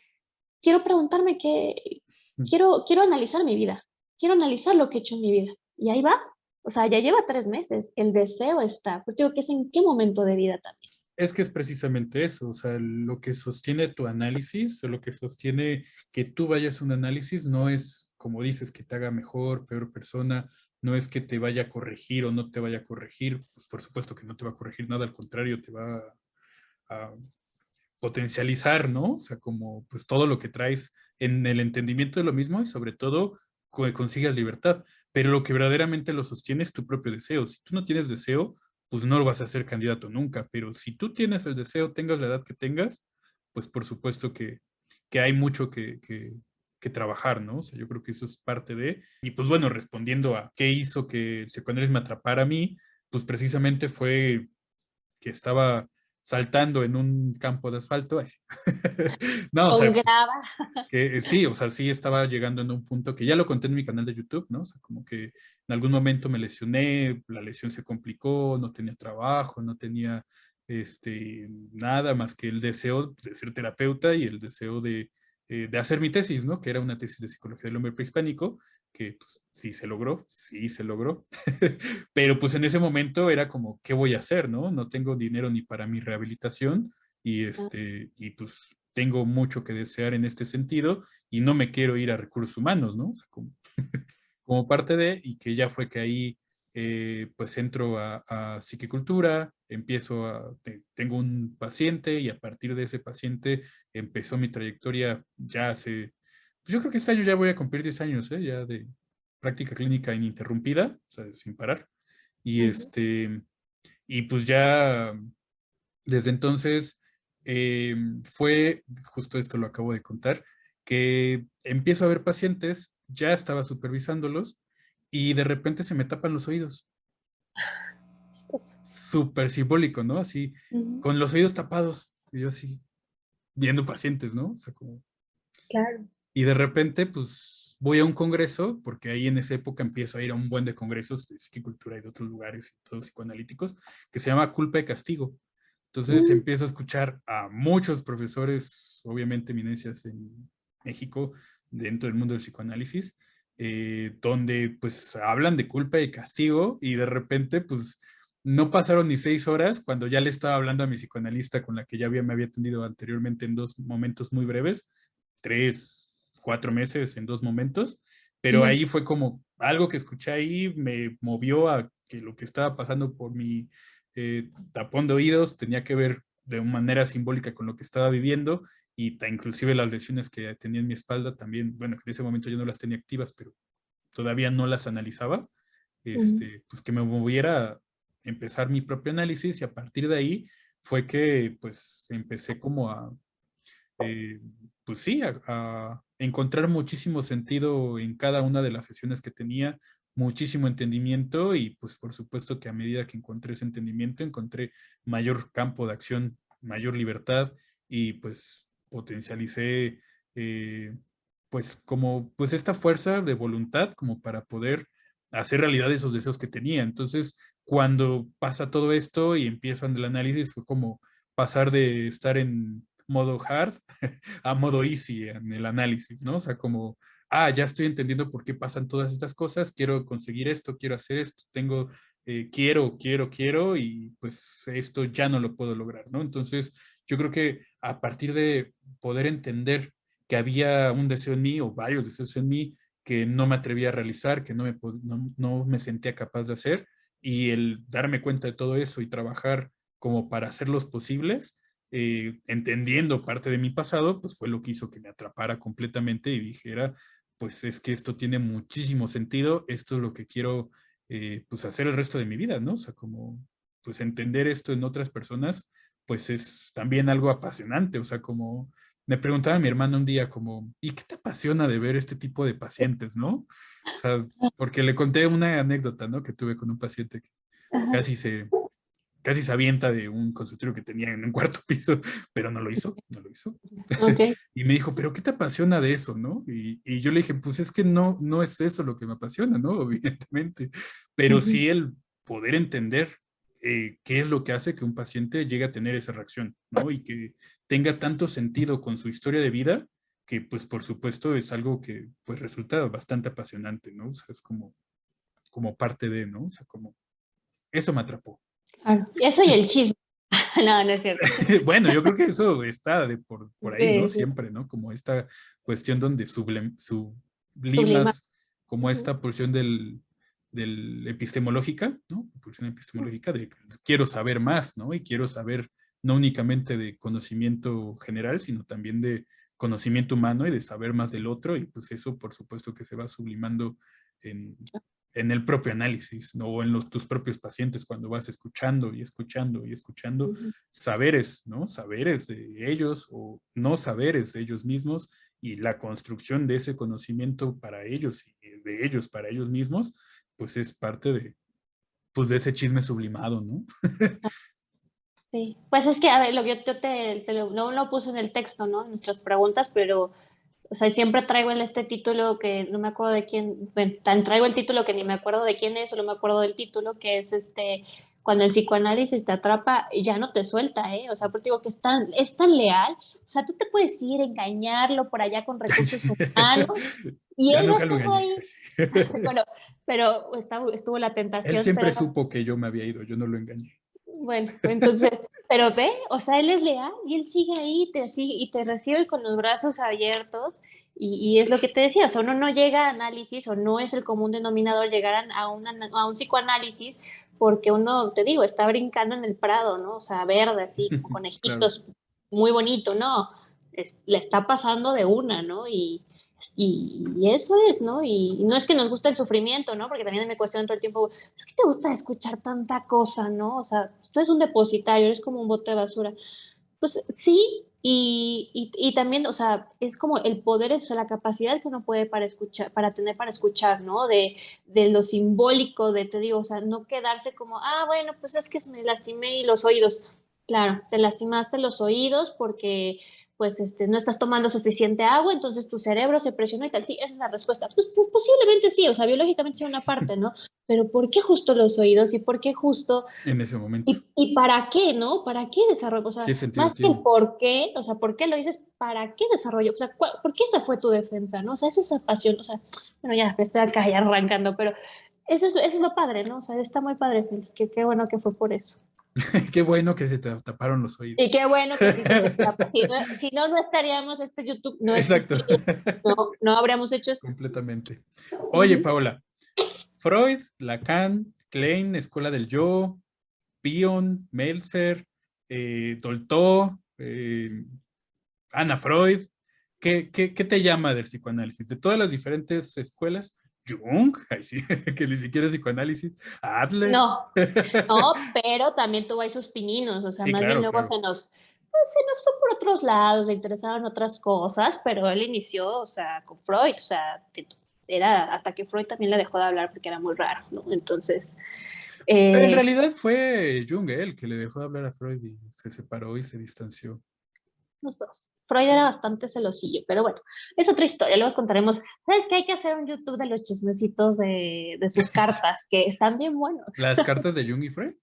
Speaker 2: quiero preguntarme quiero analizar mi vida, quiero analizar lo que he hecho en mi vida. Y ahí va, o sea, ya lleva 3 meses, el deseo está, pues digo que es en qué momento de vida también.
Speaker 1: Es que es precisamente eso, o sea, lo que sostiene tu análisis, o lo que sostiene que tú vayas a un análisis, no es, como dices, que te haga mejor, peor persona, no es que te vaya a corregir o no te vaya a corregir, pues por supuesto que no te va a corregir nada, al contrario, te va a potencializar, ¿no? O sea, como pues todo lo que traes en el entendimiento de lo mismo y sobre todo que consigas libertad. Pero lo que verdaderamente lo sostiene es tu propio deseo. Si tú no tienes deseo, pues no vas a ser candidato nunca. Pero si tú tienes el deseo, tengas la edad que tengas, pues por supuesto que hay mucho que trabajar, ¿no? O sea, yo creo que eso es parte de... Y pues bueno, respondiendo a qué hizo que el psicoanálisis me atrapara a mí, pues precisamente fue que estaba saltando en un campo de asfalto. Ay, sí. No, o
Speaker 2: Con
Speaker 1: sea, pues,
Speaker 2: grava.
Speaker 1: que sí, o sea, sí estaba llegando en un punto que ya lo conté en mi canal de YouTube, ¿no? O sea, como que en algún momento me lesioné, la lesión se complicó, no tenía trabajo, no tenía nada más que el deseo de ser terapeuta y el deseo de hacer mi tesis, ¿no? Que era una tesis de psicología del hombre prehispánico, que pues, sí se logró, pero pues en ese momento era como, ¿qué voy a hacer, no? No tengo dinero ni para mi rehabilitación y pues tengo mucho que desear en este sentido y no me quiero ir a recursos humanos, ¿no? O sea, como parte de, y que ya fue que ahí pues entro a psiquicultura, tengo un paciente y a partir de ese paciente empezó mi trayectoria ya hace, pues yo creo que este año ya voy a cumplir 10 años, ya de práctica clínica ininterrumpida, o sea, sin parar. Y
Speaker 2: Ujú.
Speaker 1: y pues ya desde entonces fue, justo esto lo acabo de contar, que empiezo a ver pacientes, ya estaba supervisándolos y de repente se me tapan los oídos.
Speaker 2: Chistoso.
Speaker 1: Súper simbólico, ¿no? Así,
Speaker 2: Ujú.
Speaker 1: con los oídos tapados. Y yo así, viendo pacientes, ¿no? O sea, como...
Speaker 2: Claro.
Speaker 1: Y de repente, pues, voy a un congreso, porque ahí en esa época empiezo a ir a un buen de congresos de psiquicultura y de otros lugares, y todos psicoanalíticos, que se llama Culpa y Castigo. Entonces
Speaker 2: Mm,
Speaker 1: empiezo a escuchar a muchos profesores, obviamente eminencias en México, dentro del mundo del psicoanálisis, donde pues hablan de culpa y castigo y de repente pues no pasaron ni 6 horas cuando ya le estaba hablando a mi psicoanalista con la que me había atendido anteriormente en 2 momentos muy breves, 3, 4 meses en 2 momentos, pero
Speaker 2: ujú.
Speaker 1: ahí fue como algo que escuché ahí me movió a que lo que estaba pasando por mi tapón de oídos tenía que ver de una manera simbólica con lo que estaba viviendo y inclusive las lesiones que tenía en mi espalda también, bueno, en ese momento yo no las tenía activas, pero todavía no las analizaba,
Speaker 2: Ujú.
Speaker 1: pues que me moviera a empezar mi propio análisis y a partir de ahí fue que pues empecé como eh, pues sí, a encontrar muchísimo sentido en cada una de las sesiones que tenía, muchísimo entendimiento y pues por supuesto que a medida que encontré ese entendimiento, encontré mayor campo de acción, mayor libertad y pues potencialicé pues como pues esta fuerza de voluntad como para poder hacer realidad esos deseos que tenía. Entonces, cuando pasa todo esto y empiezan el análisis, fue como pasar de estar en modo hard a modo easy en el análisis, ¿no? O sea, como, ya estoy entendiendo por qué pasan todas estas cosas, quiero conseguir esto, quiero hacer esto, quiero, y pues esto ya no lo puedo lograr, ¿no? Entonces, yo creo que a partir de poder entender que había un deseo en mí o varios deseos en mí que no me atrevía a realizar, que no me sentía capaz de hacer, y el darme cuenta de todo eso y trabajar como para hacerlos posibles, entendiendo parte de mi pasado, pues fue lo que hizo que me atrapara completamente y dijera, pues es que esto tiene muchísimo sentido, esto es lo que quiero pues hacer el resto de mi vida, ¿no? O sea, como pues entender esto en otras personas, pues es también algo apasionante, o sea, como me preguntaba mi hermana un día como, ¿y qué te apasiona de ver este tipo de pacientes, no? O sea, porque le conté una anécdota, ¿no? Que tuve con un paciente que
Speaker 2: Ajá.
Speaker 1: casi se, casi se avienta de un consultorio que tenía en un cuarto piso, pero no lo hizo, no lo hizo.
Speaker 2: Ok.
Speaker 1: Y me dijo, ¿pero qué te apasiona de eso, no? Y yo le dije, pues es que no, no es eso lo que me apasiona, ¿no? Evidentemente, pero
Speaker 2: Ujú.
Speaker 1: sí el poder entender qué es lo que hace que un paciente llegue a tener esa reacción, ¿no? Y que tenga tanto sentido con su historia de vida, que pues por supuesto es algo que pues resulta bastante apasionante, ¿no? O sea, es como, como parte de, ¿no? O sea, como, eso me atrapó.
Speaker 2: Claro. Y eso y el chisme. No, no es cierto.
Speaker 1: Bueno, yo creo que eso está por ahí, ¿no?
Speaker 2: Sí, sí.
Speaker 1: Siempre, ¿no? Como esta cuestión donde
Speaker 2: Sublima.
Speaker 1: sublimas como
Speaker 2: Ujú.
Speaker 1: esta porción del epistemológica, ¿no? Porción epistemológica de quiero saber más, ¿no? Y quiero saber no únicamente de conocimiento general, sino también de conocimiento humano y de saber más del otro, y pues eso por supuesto que se va sublimando en, en el propio análisis, ¿no? O en tus propios pacientes cuando vas escuchando y escuchando y escuchando
Speaker 2: Ujú.
Speaker 1: saberes, ¿no? Saberes de ellos o no saberes de ellos mismos y la construcción de ese conocimiento para ellos y de ellos para ellos mismos, pues es parte de, pues de ese chisme sublimado, ¿no?
Speaker 2: Sí, pues es que, a ver, lo que yo no lo puse en el texto, ¿no? En nuestras preguntas, pero, o sea, siempre traigo este título que no me acuerdo de quién, bueno, tan traigo el título que ni me acuerdo de quién es, solo me acuerdo del título, que es cuando el psicoanálisis te atrapa, ya no te suelta, ¿eh? O sea, porque digo que es tan leal, o sea, tú te puedes ir, engañarlo por allá con recursos humanos, y
Speaker 1: Ya
Speaker 2: él va a
Speaker 1: nunca lo
Speaker 2: estar
Speaker 1: engañé.
Speaker 2: ahí. Bueno, pero estuvo la
Speaker 1: Él
Speaker 2: tentación, pero
Speaker 1: siempre supo que yo me había ido, yo no lo engañé.
Speaker 2: bueno, entonces, pero ve, o sea, él es leal y él sigue ahí y te recibe con los brazos abiertos y es lo que te decía, o sea, uno no llega a análisis o no es el común denominador llegar a un psicoanálisis porque uno, te digo, está brincando en el prado, ¿no? O sea, verde, así, como
Speaker 1: Claro.
Speaker 2: conejitos, muy bonito, ¿no? Le está pasando de una, ¿no? Y eso es, ¿no? Y no es que nos guste el sufrimiento, ¿no? Porque también me cuestionan todo el tiempo, ¿por qué te gusta escuchar tanta cosa, no? O sea, tú eres un depositario, eres como un bote de basura. Pues sí, y también, o sea, es como el poder, o sea, la capacidad que uno puede para escuchar, para tener para escuchar, ¿no? De lo simbólico, de, te digo, o sea, no quedarse como, ah, bueno, pues es que me lastimé y los oídos. Claro, te lastimaste los oídos porque pues no estás tomando suficiente agua, entonces tu cerebro se presionó y tal. Sí, esa es la respuesta. Pues, posiblemente sí, o sea, biológicamente sí una parte, ¿no? Pero ¿por qué justo los oídos y por qué justo
Speaker 1: En ese momento.
Speaker 2: y para qué, ¿no? ¿Para qué desarrollo? O sea,
Speaker 1: ¿Qué sentido
Speaker 2: más que el
Speaker 1: tiene?
Speaker 2: por qué, o sea, ¿por qué lo dices? ¿Para qué desarrollo? O sea, ¿por qué esa fue tu defensa, no? O sea, eso es pasión, o sea, bueno, ya estoy acá ya arrancando, pero eso es lo padre, ¿no? O sea, está muy padre, Feli, que qué bueno que fue por eso.
Speaker 1: Qué bueno que se te taparon los
Speaker 2: Y
Speaker 1: oídos.
Speaker 2: qué bueno que sí se te escapa. Si no, no estaríamos, YouTube no
Speaker 1: Exacto.
Speaker 2: existiría, no, no habríamos hecho esto.
Speaker 1: Completamente. Oye,
Speaker 2: Ujú.
Speaker 1: Paola, Freud, Lacan, Klein, Escuela del Yo, Bion, Meltzer, Dolto, Ana Freud. ¿Qué te llama del psicoanálisis? De todas las diferentes escuelas, Jung, ay, sí, que ni siquiera es psicoanálisis, Adler.
Speaker 2: No, no, pero también tuvo ahí sus pininos, o sea,
Speaker 1: Sí,
Speaker 2: más bien
Speaker 1: claro,
Speaker 2: luego
Speaker 1: claro.
Speaker 2: pues, se nos fue por otros lados, le interesaban otras cosas, pero él inició, o sea, con Freud, o sea, era hasta que Freud también le dejó de hablar porque era muy raro, ¿no? Entonces,
Speaker 1: En
Speaker 2: eh,
Speaker 1: realidad fue Jung el que le dejó de hablar a Freud y se separó y se distanció.
Speaker 2: los dos. Freud
Speaker 1: Sí.
Speaker 2: era bastante celosillo, pero bueno, es otra historia, luego contaremos. ¿Sabes qué? Hay que hacer un YouTube de los chismecitos de sus cartas, que están bien buenos.
Speaker 1: Las cartas de Jung y Freud.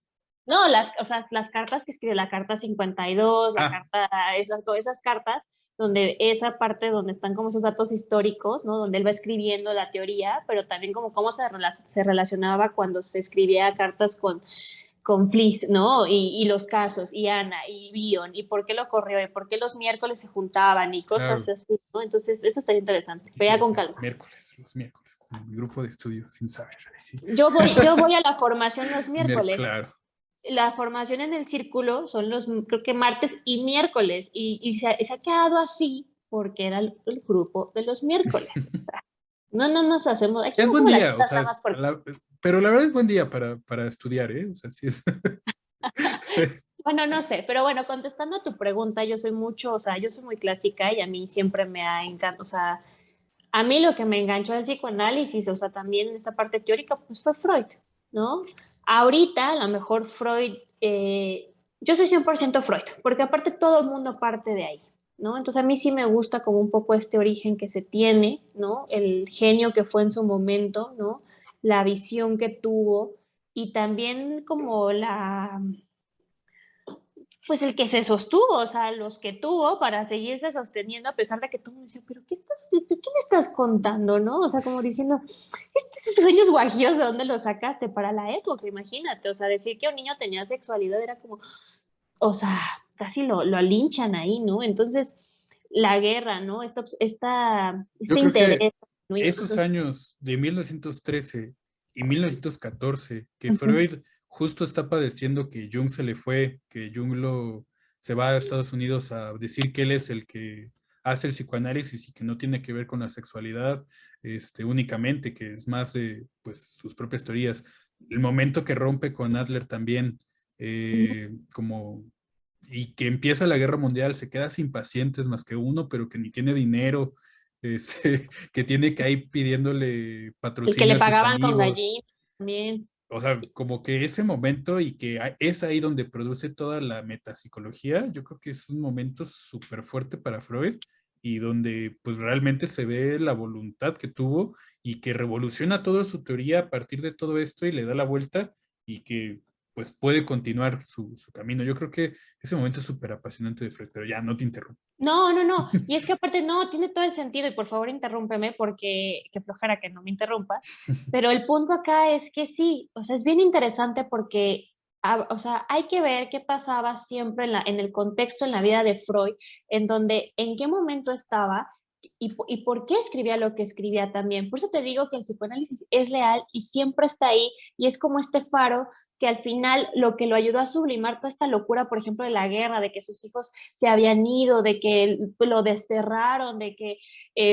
Speaker 2: No, o sea, las cartas que escribe, la carta 52, la
Speaker 1: Ah,
Speaker 2: carta, todas esas cartas, donde esa parte donde están como esos datos históricos, ¿no? Donde él va escribiendo la teoría, pero también como cómo se relacionaba cuando se escribía cartas con Fliss, ¿no? Y los casos, y Ana, y Bion, y por qué lo corrió, y por qué los miércoles se juntaban, y cosas
Speaker 1: claro.
Speaker 2: así, ¿no? Entonces, eso está interesante,
Speaker 1: Y
Speaker 2: pero ya con
Speaker 1: fíjate,
Speaker 2: calma.
Speaker 1: los miércoles, con mi grupo de estudio, sin saber. Ahí sí.
Speaker 2: Yo voy a la formación los miércoles.
Speaker 1: Claro.
Speaker 2: La formación en el círculo son creo que martes y miércoles, se ha quedado así porque era el grupo de los miércoles. No, no nos hacemos, aquí
Speaker 1: Es
Speaker 2: no
Speaker 1: buen
Speaker 2: hacemos las
Speaker 1: día, o
Speaker 2: cosas
Speaker 1: sea,
Speaker 2: nada más porque
Speaker 1: pero la verdad es buen día para estudiar, ¿eh? O sea, sí es.
Speaker 2: Bueno, no sé, pero bueno, contestando a tu pregunta, yo soy mucho, o sea, yo soy muy clásica y a mí siempre me ha encantado, o sea, a mí lo que me enganchó al psicoanálisis, o sea, también en esta parte teórica, pues fue Freud, ¿no? Ahorita, a lo mejor Freud, yo soy 100% Freud, porque aparte todo el mundo parte de ahí, ¿no? Entonces a mí sí me gusta como un poco este origen que se tiene, ¿no? El genio que fue en su momento, ¿no? La visión que tuvo y también como pues el que se sostuvo, o sea, los que tuvo para seguirse sosteniendo a pesar de que todo el mundo decía, pero ¿qué me estás contando, no? O sea, como diciendo, estos sueños guajiros, ¿de dónde los sacaste para la época? Imagínate, o sea, decir que un niño tenía sexualidad era como, o sea, casi lo linchan ahí, ¿no? Entonces, la guerra, ¿no?
Speaker 1: Yo
Speaker 2: Este
Speaker 1: creo que
Speaker 2: interés, ¿no?
Speaker 1: esos
Speaker 2: Entonces,
Speaker 1: años de 1913 y 1914, que
Speaker 2: ujú,
Speaker 1: Freud justo está padeciendo que Jung se le fue, que se va a Estados Unidos a decir que él es el que hace el psicoanálisis y que no tiene que ver con la sexualidad, únicamente, que es más de pues, sus propias teorías. El momento que rompe con Adler también, como y que empieza la guerra mundial, se queda sin pacientes más que uno, pero que ni tiene dinero, que tiene que ir pidiéndole
Speaker 2: el que
Speaker 1: patrocinio
Speaker 2: le
Speaker 1: a sus
Speaker 2: pagaban con
Speaker 1: amigos.
Speaker 2: gallina también.
Speaker 1: O sea, como que ese momento y que es ahí donde produce toda la metapsicología, yo creo que es un momento súper fuerte para Freud y donde pues realmente se ve la voluntad que tuvo y que revoluciona toda su teoría a partir de todo esto y le da la vuelta y que pues puede continuar su camino. Yo creo que ese momento es súper apasionante de Freud, pero ya no te interrumpo.
Speaker 2: No, no, no. Y es que aparte, no, tiene todo el sentido y por favor interrúmpeme porque qué flojera que no me interrumpas. Pero el punto acá es que sí, o sea, es bien interesante porque, o sea, hay que ver qué pasaba siempre en el contexto, en la vida de Freud, en donde, en qué momento estaba y por qué escribía lo que escribía también. Por eso te digo que el psicoanálisis es leal y siempre está ahí y es como este faro que al final lo que lo ayudó a sublimar toda esta locura, por ejemplo, de la guerra, de que sus hijos se habían ido, de que lo desterraron, de que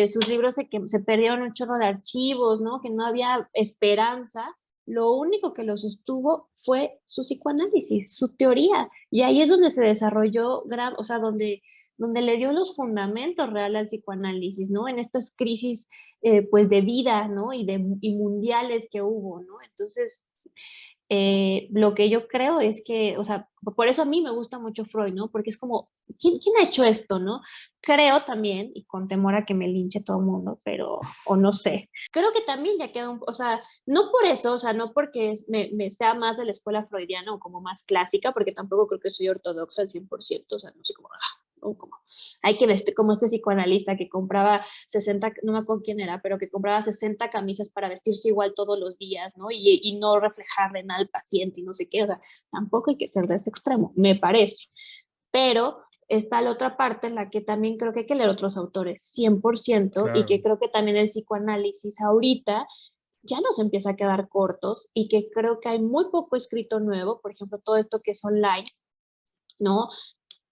Speaker 2: sus libros que se perdieron un chorro de archivos, ¿no? Que no había esperanza. Lo único que lo sostuvo fue su psicoanálisis, su teoría. Y ahí es donde se desarrolló, o sea, donde le dio los fundamentos reales al psicoanálisis, ¿no? En estas crisis, pues, de vida, ¿no? Y mundiales que hubo, ¿no? Entonces, lo que yo creo es que, o sea, por eso a mí me gusta mucho Freud, ¿no? Porque es como, ¿quién ha hecho esto, no? Creo también, y con temor a que me linche todo el mundo, pero, o no sé, creo que también ya queda o sea, no por eso, o sea, no porque me sea más de la escuela freudiana o como más clásica, porque tampoco creo que soy ortodoxa al 100%, o sea, no sé cómo, ¿no? Como, hay que como este psicoanalista que compraba 60, no me acuerdo quién era, pero que compraba 60 camisas para vestirse igual todos los días, ¿no? Y no reflejarle nada al paciente y no sé qué, o sea, tampoco hay que ser de ese extremo, me parece. Pero está la otra parte en la que también creo que hay que leer otros autores, 100%, y que
Speaker 1: Claro.
Speaker 2: creo que también el psicoanálisis ahorita ya nos empieza a quedar cortos y que creo que hay muy poco escrito nuevo, por ejemplo, todo esto que es online, ¿no?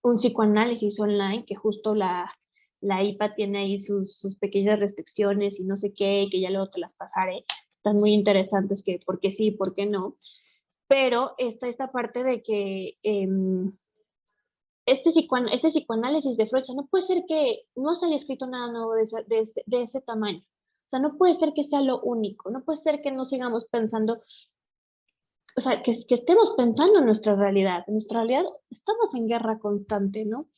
Speaker 2: Un psicoanálisis online, que justo la IPA tiene ahí sus pequeñas restricciones y no sé qué, que ya luego te las pasaré. Están muy interesantes, que por qué sí, por qué no. Pero está esta parte de que este psicoanálisis de Freud, o sea, no puede ser que no se haya escrito nada nuevo de ese tamaño. O sea, no puede ser que sea lo único, no puede ser que no sigamos pensando, o sea, que estemos pensando en nuestra realidad. En nuestra realidad estamos en guerra constante, ¿no?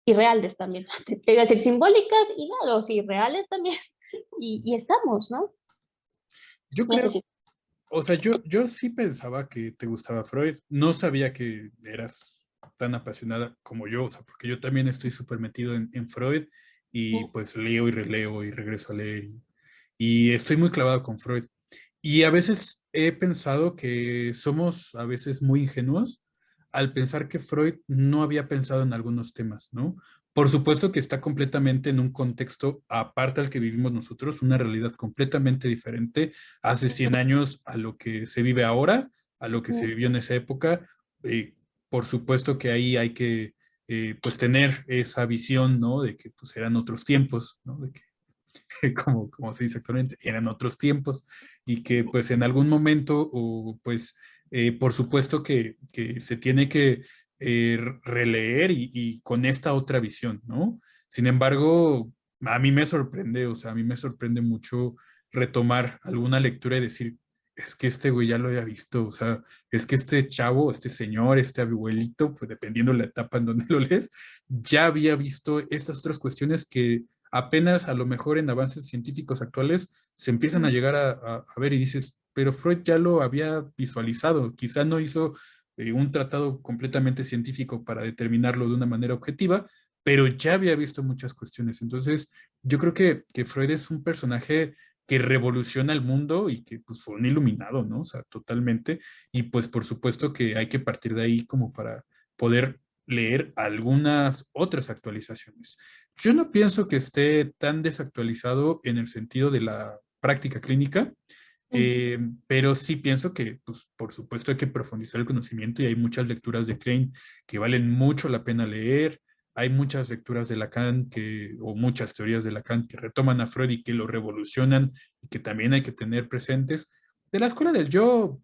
Speaker 2: Y reales también. Te iba a decir simbólicas y no, sí, reales también. Y estamos, ¿no?
Speaker 1: Yo
Speaker 2: No sé
Speaker 1: creo,
Speaker 2: si.
Speaker 1: o sea, yo sí pensaba que te gustaba Freud. No sabía que eras tan apasionada como yo, o sea, porque yo también estoy súper metido en Freud y pues leo y releo y regreso a leer y estoy muy clavado con Freud. Y a veces he pensado que somos a veces muy ingenuos al pensar que Freud no había pensado en algunos temas, ¿no? Por supuesto que está completamente en un contexto aparte al que vivimos nosotros, una realidad completamente diferente hace 100 años a lo que se vive ahora, a lo que se vivió en esa época. Eh, por supuesto que ahí hay que pues tener esa visión, ¿no? De que pues eran otros tiempos, ¿no? De que como se dice actualmente, eran otros tiempos y que pues en algún momento o pues por supuesto que se tiene que releer y con esta otra visión, ¿no? Sin embargo, a mí me sorprende, o sea, a mí me sorprende mucho retomar alguna lectura y decir, es que este güey ya lo había visto, o sea, es que este chavo, este señor, este abuelito, pues dependiendo de la etapa en donde lo lees, ya había visto estas otras cuestiones que apenas a lo mejor en avances científicos actuales se empiezan a llegar a ver y dices, pero Freud ya lo había visualizado, quizá no hizo un tratado completamente científico para determinarlo de una manera objetiva, pero ya había visto muchas cuestiones. Entonces, yo creo que Freud es un personaje que revoluciona el mundo y que pues fue un iluminado, ¿no? O sea, totalmente. Y pues por supuesto que hay que partir de ahí como para poder leer algunas otras actualizaciones. Yo no pienso que esté tan desactualizado en el sentido de la práctica clínica, pero sí pienso que, pues, por supuesto, hay que profundizar el conocimiento y hay muchas lecturas de Klein que valen mucho la pena leer. Hay muchas lecturas de Lacan o muchas teorías de Lacan que retoman a Freud y que lo revolucionan y que también hay que tener presentes. De la escuela del yo,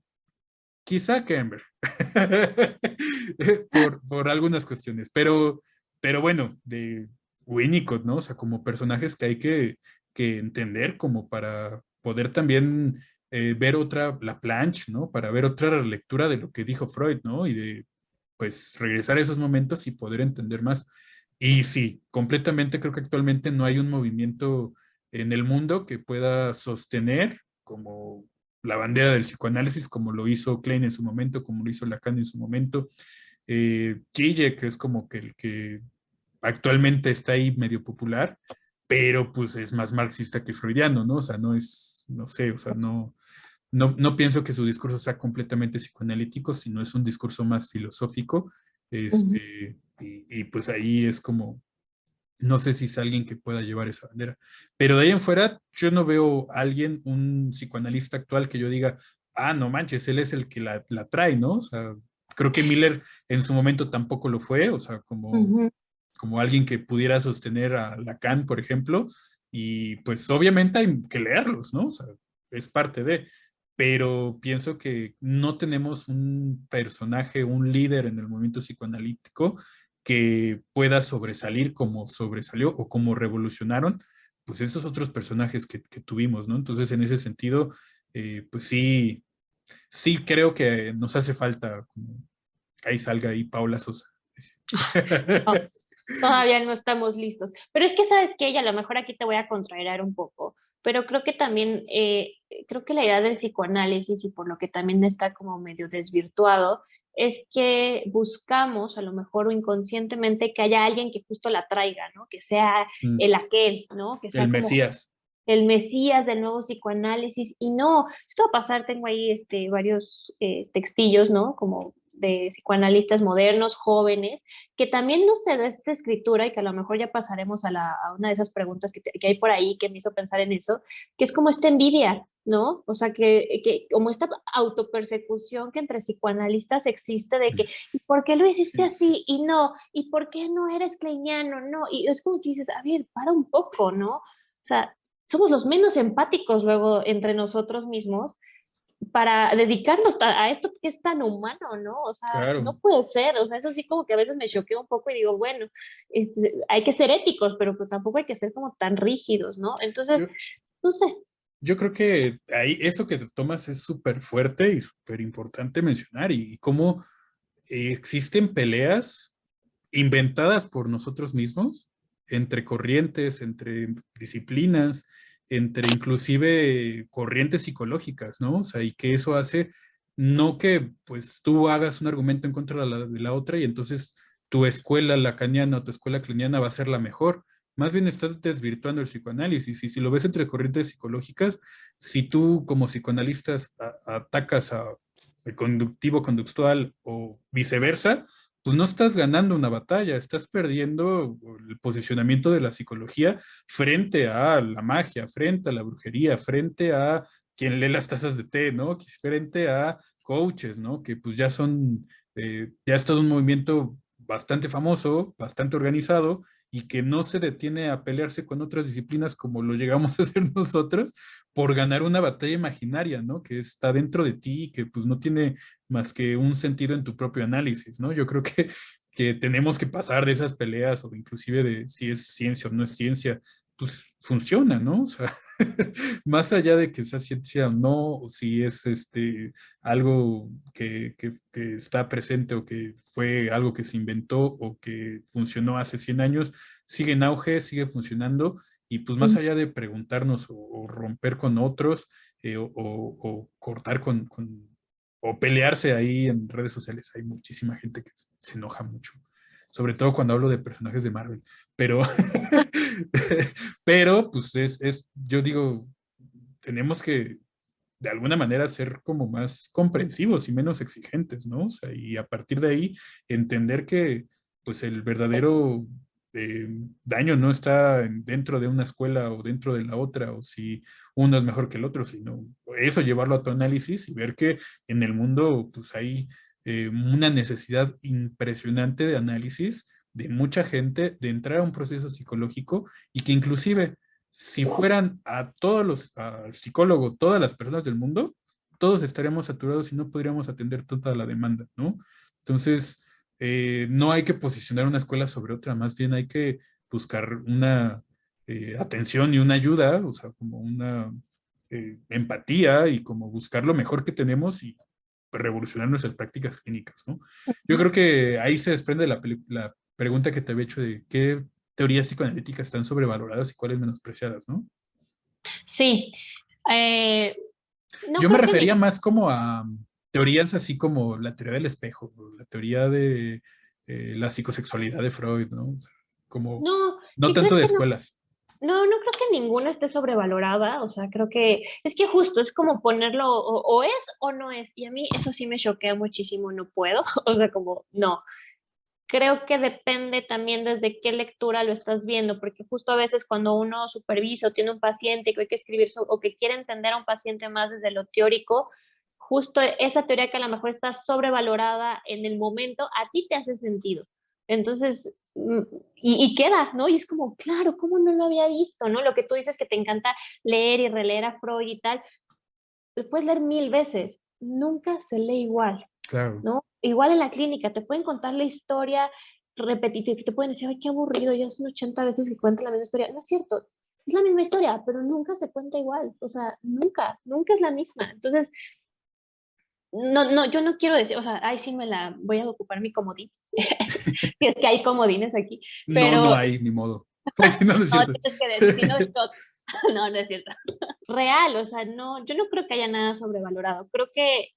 Speaker 1: quizá Kember, por algunas cuestiones, pero bueno, de Winnicott, ¿no? O sea, como personajes que hay que entender como para poder también ver otra, la planche, ¿no? Para ver otra lectura de lo que dijo Freud, ¿no? Y de, pues, regresar a esos momentos y poder entender más. Y sí, completamente creo que actualmente no hay un movimiento en el mundo que pueda sostener como la bandera del psicoanálisis, como lo hizo Klein en su momento, como lo hizo Lacan en su momento. Zizek es como que el que actualmente está ahí medio popular, pero pues es más marxista que freudiano, ¿no? O sea, no es, no sé, o sea, no pienso que su discurso sea completamente psicoanalítico, sino es un discurso más filosófico,
Speaker 2: Ujú.
Speaker 1: y pues ahí es como no sé si es alguien que pueda llevar esa bandera. Pero de ahí en fuera, yo no veo a alguien, un psicoanalista actual, que yo diga, ah, no manches, él es el que la trae, ¿no? O sea, creo que Miller en su momento tampoco lo fue, o sea,
Speaker 2: Ujú.
Speaker 1: como alguien que pudiera sostener a Lacan, por ejemplo, y pues obviamente hay que leerlos, ¿no? O sea, es parte de, pero pienso que no tenemos un personaje, un líder en el movimiento psicoanalítico que pueda sobresalir como sobresalió o como revolucionaron, pues estos otros personajes que tuvimos, ¿no? Entonces, en ese sentido, pues sí, sí creo que nos hace falta como ahí salga ahí Paula Sosa.
Speaker 2: No, todavía no estamos listos. Pero es que, ¿sabes qué? Y a lo mejor aquí te voy a contrariar un poco, pero creo que también, creo que la idea del psicoanálisis y por lo que también está como medio desvirtuado, es que buscamos a lo mejor o inconscientemente que haya alguien que justo la traiga, ¿no? Que sea
Speaker 1: Mm,
Speaker 2: el aquel, ¿no? Que
Speaker 1: el
Speaker 2: sea como
Speaker 1: Mesías.
Speaker 2: el mesías del nuevo psicoanálisis. Y no, esto va a pasar, tengo ahí varios textillos, ¿no? Como de psicoanalistas modernos, jóvenes, que también no se da esta escritura y que a lo mejor ya pasaremos a una de esas preguntas que hay por ahí que me hizo pensar en eso, que es como esta envidia, ¿no? O sea, que como esta autopersecución que entre psicoanalistas existe de que, ¿y por qué lo hiciste
Speaker 1: Sí, sí.
Speaker 2: así? Y no, ¿y por qué no eres kleiniano? No, y es como que dices, a ver, para un poco, ¿no? O sea, somos los menos empáticos luego entre nosotros mismos para dedicarnos a esto que es tan humano, ¿no? O sea, no
Speaker 1: Claro.
Speaker 2: puede ser, o sea, eso sí como que a veces me choquea un poco y digo, bueno, hay que ser éticos, pero pues tampoco hay que ser como tan rígidos, ¿no? Entonces,
Speaker 1: Yo,
Speaker 2: no sé.
Speaker 1: yo creo que ahí eso que te tomas es súper fuerte y súper importante mencionar y cómo existen peleas inventadas por nosotros mismos, entre corrientes, entre disciplinas, entre inclusive corrientes psicológicas, ¿no? O sea, y que eso hace no que pues tú hagas un argumento en contra de la otra y entonces tu escuela lacaniana o tu escuela kleiniana va a ser la mejor. Más bien estás desvirtuando el psicoanálisis y si lo ves entre corrientes psicológicas, si tú como psicoanalistas atacas a el conductivo conductual o viceversa, pues no estás ganando una batalla, estás perdiendo el posicionamiento de la psicología frente a la magia, frente a la brujería, frente a quien lee las tazas de té, ¿no? Frente a coaches, ¿no? Que pues ya son, ya es todo un movimiento bastante famoso, bastante organizado y que no se detiene a pelearse con otras disciplinas como lo llegamos a hacer nosotros por ganar una batalla imaginaria, ¿no? Que está dentro de ti y que pues no tiene más que un sentido en tu propio análisis, ¿no? Yo creo que tenemos que pasar de esas peleas o inclusive de si es ciencia o no es ciencia, pues funciona, ¿no? O sea, más allá de que sea ciencia o no, o si es algo que está presente o que fue algo que se inventó o que funcionó hace 100 años, sigue en auge, sigue funcionando y pues más allá de preguntarnos o romper con otros o cortar o pelearse ahí en redes sociales, hay muchísima gente que se enoja mucho, sobre todo cuando hablo de personajes de Marvel, pero, pero pues yo digo, tenemos que de alguna manera ser como más comprensivos y menos exigentes, ¿no? O sea, y a partir de ahí entender que pues el verdadero eh, daño no está dentro de una escuela o dentro de la otra, o si uno es mejor que el otro, sino eso llevarlo a tu análisis y ver que en el mundo pues hay una necesidad impresionante de análisis de mucha gente, de entrar a un proceso psicológico y que inclusive si fueran a todos al psicólogo, todas las personas del mundo, todos estaríamos saturados y no podríamos atender toda la demanda, ¿no? Entonces, no hay que posicionar una escuela sobre otra, más bien hay que buscar una atención y una ayuda, o sea, como una empatía y como buscar lo mejor que tenemos y revolucionar nuestras prácticas clínicas, ¿no? Yo creo que ahí se desprende la pregunta que te había hecho de qué teorías psicoanalíticas están sobrevaloradas y cuáles menospreciadas, ¿no?
Speaker 2: Sí, no
Speaker 1: Yo me
Speaker 2: creo que
Speaker 1: refería más como a teorías así como la teoría del espejo, o la teoría de la psicosexualidad de Freud, ¿no? O sea, como
Speaker 2: no,
Speaker 1: no
Speaker 2: ¿qué
Speaker 1: tanto
Speaker 2: crees
Speaker 1: de
Speaker 2: que no?
Speaker 1: escuelas.
Speaker 2: No, no creo que ninguna esté sobrevalorada, o sea, creo que es que justo es como ponerlo o es o no es, y a mí eso sí me choquea muchísimo, no puedo, o sea, como no. Creo que depende también desde qué lectura lo estás viendo, porque justo a veces cuando uno supervisa o tiene un paciente que hay que escribir o que quiere entender a un paciente más desde lo teórico, justo esa teoría que a lo mejor está sobrevalorada en el momento, a ti te hace sentido. Entonces, y queda, ¿no? Y es como, claro, ¿cómo no lo había visto, ¿no? Lo que tú dices que te encanta leer y releer a Freud y tal, lo puedes leer 1000 veces, nunca se lee igual.
Speaker 1: Claro.
Speaker 2: ¿No? Igual en la clínica, te pueden contar la historia repetitiva, que te pueden decir, ay, qué aburrido, ya son 80 veces que cuentan la misma historia. No es cierto, es la misma historia, pero nunca se cuenta igual, o sea, nunca, nunca es la misma. Entonces, no, no, yo no quiero decir, o sea, ay, sí me la voy a ocupar mi comodín, si es que hay comodines aquí,
Speaker 1: No, no
Speaker 2: pero
Speaker 1: hay, ni modo. Ay, sí, no, no es
Speaker 2: no,
Speaker 1: cierto.
Speaker 2: tienes que decir, si no, shot. No, no es cierto. Real, o sea, no, yo no creo que haya nada sobrevalorado. Creo que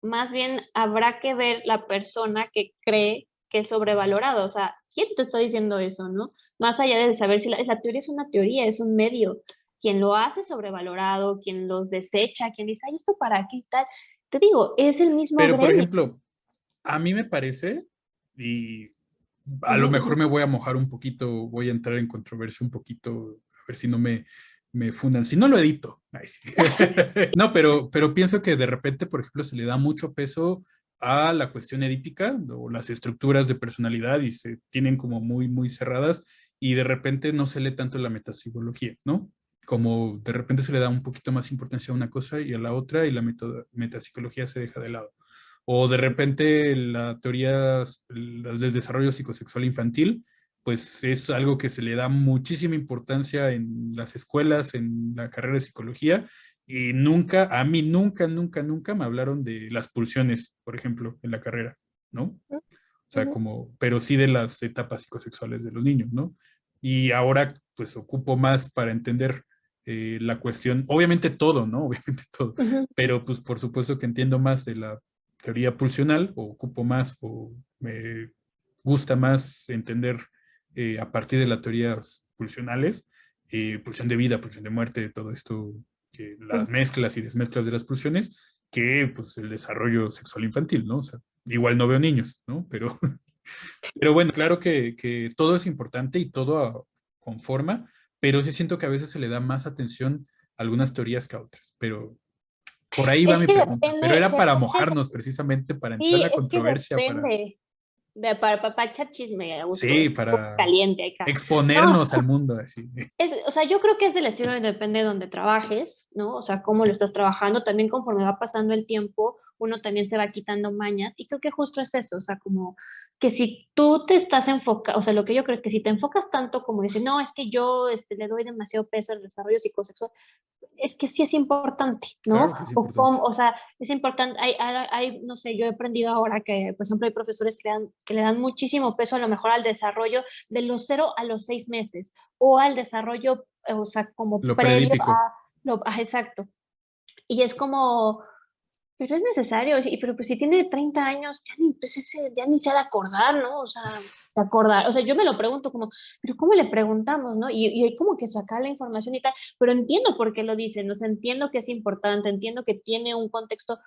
Speaker 2: más bien habrá que ver la persona que cree que es sobrevalorado. O sea, ¿quién te está diciendo eso, no? Más allá de saber si la teoría es una teoría, es un medio. Quien lo hace sobrevalorado, quien los desecha, quien dice, ay, ¿esto para qué y tal? Te digo, es el mismo
Speaker 1: Pero, por
Speaker 2: gremio.
Speaker 1: ejemplo, a mí me parece, y a lo
Speaker 2: Ujú,
Speaker 1: mejor
Speaker 2: ujú.
Speaker 1: me voy a mojar un poquito, voy a entrar en controversia un poquito, a ver si no me fundan. Si no lo edito. Ay, sí. No, pero pienso que de repente, por ejemplo, se le da mucho peso a la cuestión edípica o las estructuras de personalidad y se tienen como muy, muy cerradas y de repente no se lee tanto la metapsicología, ¿no? Como de repente se le da un poquito más importancia a una cosa y a la otra y la metapsicología se deja de lado. O de repente la teoría del desarrollo psicosexual infantil, pues es algo que se le da muchísima importancia en las escuelas, en la carrera de psicología, y nunca, a mí nunca, nunca, nunca me hablaron de las pulsiones, por ejemplo, en la carrera, ¿no? O sea,
Speaker 2: Ujú,
Speaker 1: como, pero sí de las etapas psicosexuales de los niños, ¿no? Y ahora, pues, ocupo más para entender la cuestión, obviamente todo, ¿no? Obviamente todo,
Speaker 2: ujú,
Speaker 1: pero pues por supuesto que entiendo más de la teoría pulsional, o ocupo más, o me gusta más entender a partir de las teorías pulsionales, pulsión de vida, pulsión de muerte, todo esto, que
Speaker 2: ujú.
Speaker 1: las mezclas y desmezclas de las pulsiones, que pues el desarrollo sexual infantil, ¿no? O sea, igual no veo niños, ¿no? Pero bueno, claro que todo es importante y todo conforma, pero sí siento que a veces se le da más atención a algunas teorías que a otras. Pero por ahí va
Speaker 2: Es
Speaker 1: mi
Speaker 2: que
Speaker 1: pregunta. Pero era para
Speaker 2: depende,
Speaker 1: mojarnos precisamente, para entrar en
Speaker 2: sí,
Speaker 1: la
Speaker 2: es que
Speaker 1: controversia, para...
Speaker 2: depende. para echar chisme a gusto,
Speaker 1: Sí,
Speaker 2: es que poco
Speaker 1: para
Speaker 2: caliente acá. No,
Speaker 1: exponernos al mundo, así.
Speaker 2: o sea, yo creo que es del estilo, depende de donde trabajes, ¿no? O sea, cómo lo estás trabajando. También conforme va pasando el tiempo, uno también se va quitando mañas. Y creo que justo es eso, o sea, como que si tú te estás enfocando, o sea, lo que yo creo es que si te enfocas tanto como decir, no, es que yo le doy demasiado peso al desarrollo psicosexual, es que sí es importante, ¿no?
Speaker 1: Claro que es
Speaker 2: O,
Speaker 1: importante.
Speaker 2: o sea, es importante, no sé, yo he aprendido ahora que, por ejemplo, hay profesores que le dan muchísimo peso a lo mejor al desarrollo de los 0 a los 6 meses o al desarrollo, o sea, como
Speaker 1: Lo
Speaker 2: previo
Speaker 1: predípico.
Speaker 2: exacto. Y es como, pero es necesario, pero pues si tiene 30 años, ya ni se ha de acordar, ¿no? O sea, de acordar, o sea, yo me lo pregunto como, pero ¿cómo le preguntamos, no? Y hay como que sacar la información y tal, pero entiendo por qué lo dicen, o sea, entiendo que es importante, entiendo que tiene un contexto,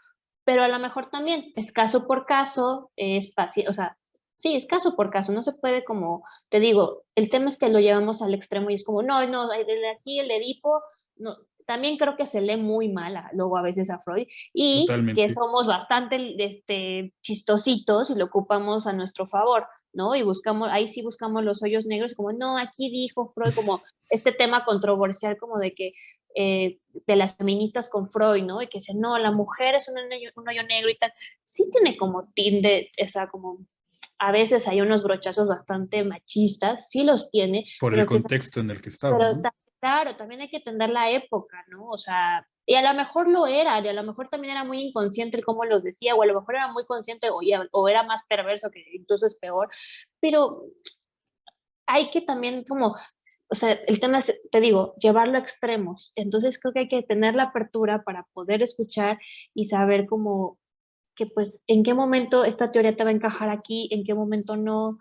Speaker 2: pero a lo mejor también es caso por caso, o sea, sí, es caso por caso, no se puede como, te digo, el tema es que lo llevamos al extremo y es como, no, no, el de aquí, el Edipo, no, también creo que se lee muy mal luego a veces a Freud y que
Speaker 1: Totalmente.
Speaker 2: somos bastante chistositos y lo ocupamos a nuestro favor, ¿no? Y buscamos, ahí sí buscamos los hoyos negros, como, no, aquí dijo Freud, como este tema controversial, como de que de las feministas con Freud, ¿no? Y que dicen, no, la mujer es un hoyo negro y tal. Sí tiene como tinde, o sea, como a veces hay unos brochazos bastante machistas, sí los tiene,
Speaker 1: Por el contexto en el que estaba,
Speaker 2: pero
Speaker 1: ¿no?
Speaker 2: claro, también hay que entender la época, ¿no? O sea, y a lo mejor lo era, y a lo mejor también era muy inconsciente el cómo los decía, o a lo mejor era muy consciente, o era más perverso, que incluso es peor, pero hay que también como, o sea, el tema es, te digo, llevarlo a extremos. Entonces creo que hay que tener la apertura para poder escuchar y saber cómo, que pues, en qué momento esta teoría te va a encajar aquí, en qué momento no,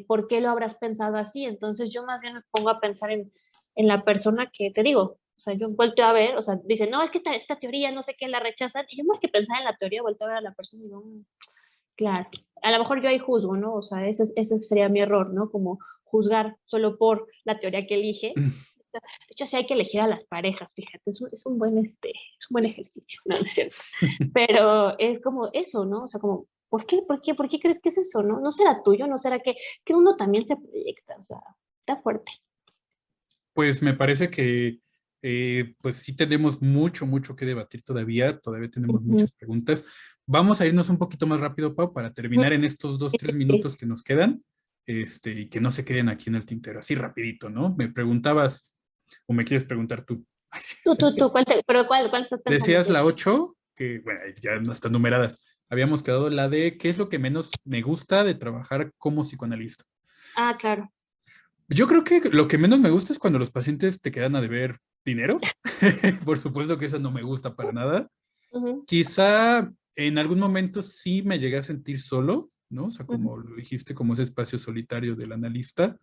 Speaker 2: por qué lo habrás pensado así. Entonces yo más bien me pongo a pensar en la persona que te digo. O sea, yo vuelto a ver, o sea, dice, no, es que esta teoría, no sé qué, la rechazan. Y yo más que pensar en la teoría, vuelto a ver a la persona y digo, claro, a lo mejor yo ahí juzgo, ¿no? O sea, ese sería mi error, ¿no? Como juzgar solo por la teoría que elige. De hecho, sí hay que elegir a las parejas, fíjate, es un buen ejercicio, no, no es cierto. Pero es como eso, ¿no? O sea, como, por qué crees que es eso, no? ¿No será tuyo? ¿No será que uno también se proyecta? O sea, está fuerte.
Speaker 1: Pues me parece que pues sí tenemos mucho, mucho que debatir todavía. Todavía tenemos
Speaker 2: Ujú,
Speaker 1: muchas preguntas. Vamos a irnos un poquito más rápido, Pau, para
Speaker 2: ujú,
Speaker 1: terminar en estos dos,
Speaker 2: sí,
Speaker 1: tres
Speaker 2: sí.
Speaker 1: minutos que nos quedan, y que no se queden aquí en el tintero, así rapidito, ¿no? Me preguntabas, o me quieres preguntar tú. Ay, sí.
Speaker 2: Pero ¿cuál estás pensando
Speaker 1: Decías
Speaker 2: tú?
Speaker 1: la 8 que bueno, ya no están numeradas. Habíamos quedado la de qué es lo que menos me gusta de trabajar como psicoanalista.
Speaker 2: Ah, claro.
Speaker 1: Yo creo que lo que menos me gusta es cuando los pacientes te quedan a deber dinero. Por supuesto que eso no me gusta para nada.
Speaker 2: Ujú,
Speaker 1: Quizá en algún momento sí me llegué a sentir solo, ¿no? O sea,
Speaker 2: ujú,
Speaker 1: como lo dijiste, como ese espacio solitario del analista,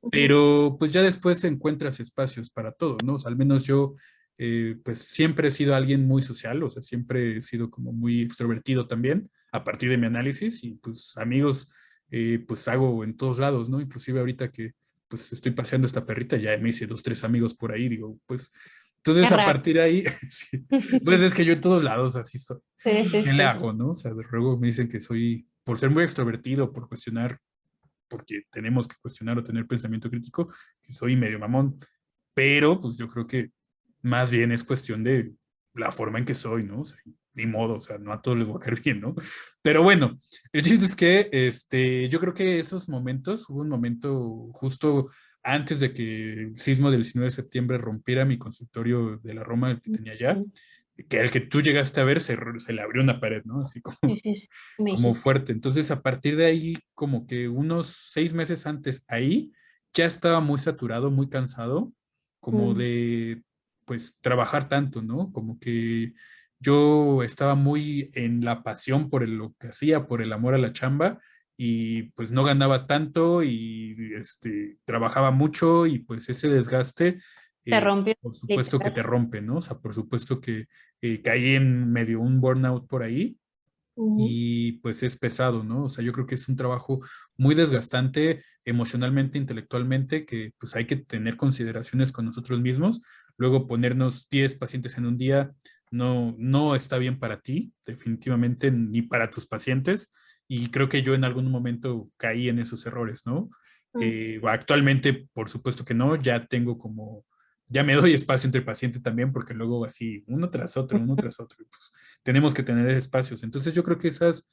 Speaker 2: ujú,
Speaker 1: pero pues ya después encuentras espacios para todo, ¿no? O sea, al menos yo, pues siempre he sido alguien muy social, o sea, siempre he sido como muy extrovertido también, a partir de mi análisis y pues amigos, pues hago en todos lados, ¿no? Inclusive ahorita que pues estoy paseando esta perrita, ya me hice dos, tres amigos por ahí, digo, pues,
Speaker 2: qué
Speaker 1: entonces a
Speaker 2: raro.
Speaker 1: partir de ahí, sí, pues es que yo en todos lados así soy.
Speaker 2: Sí, sí,
Speaker 1: ¿Qué le
Speaker 2: sí.
Speaker 1: hago, no? O sea, luego me dicen que soy, por ser muy extrovertido, por cuestionar porque tenemos que cuestionar o tener pensamiento crítico, que soy medio mamón, pero pues yo creo que más bien es cuestión de la forma en que soy, ¿no? O sea, ni modo, o sea, no a todos les va a caer bien, ¿no? Pero bueno, el chiste es que yo creo que esos momentos, hubo un momento justo antes de que el sismo del 19 de septiembre rompiera mi consultorio de la Roma, el que tenía allá,
Speaker 2: Ujú.
Speaker 1: que el que tú llegaste a ver se le abrió una pared, ¿no? Así como
Speaker 2: Sí, sí, sí, me
Speaker 1: como
Speaker 2: dijiste.
Speaker 1: fuerte. Entonces, a partir de ahí, como que unos 6 meses antes ahí, ya estaba muy saturado, muy cansado, como
Speaker 2: Mm,
Speaker 1: de, pues, trabajar tanto, ¿no? Como que yo estaba muy en la pasión por lo que hacía, por el amor a la chamba, y pues no ganaba tanto y trabajaba mucho y pues ese desgaste,
Speaker 2: te rompió,
Speaker 1: por supuesto que
Speaker 2: literal.
Speaker 1: te rompe, ¿no? O sea, por supuesto que caí en medio un burnout por ahí
Speaker 2: Ujú,
Speaker 1: y pues es pesado, ¿no? O sea, yo creo que es un trabajo muy desgastante emocionalmente, intelectualmente, que pues hay que tener consideraciones con nosotros mismos. Luego ponernos 10 pacientes en un día no está bien para ti, definitivamente, ni para tus pacientes. y creo que yo en algún momento caí en esos errores, ¿no?
Speaker 2: Mm,
Speaker 1: Actualmente, por supuesto que no, ya tengo como, ya me doy espacio entre paciente también, porque luego así, uno tras otro, y pues tenemos que tener espacios. Entonces yo creo que esas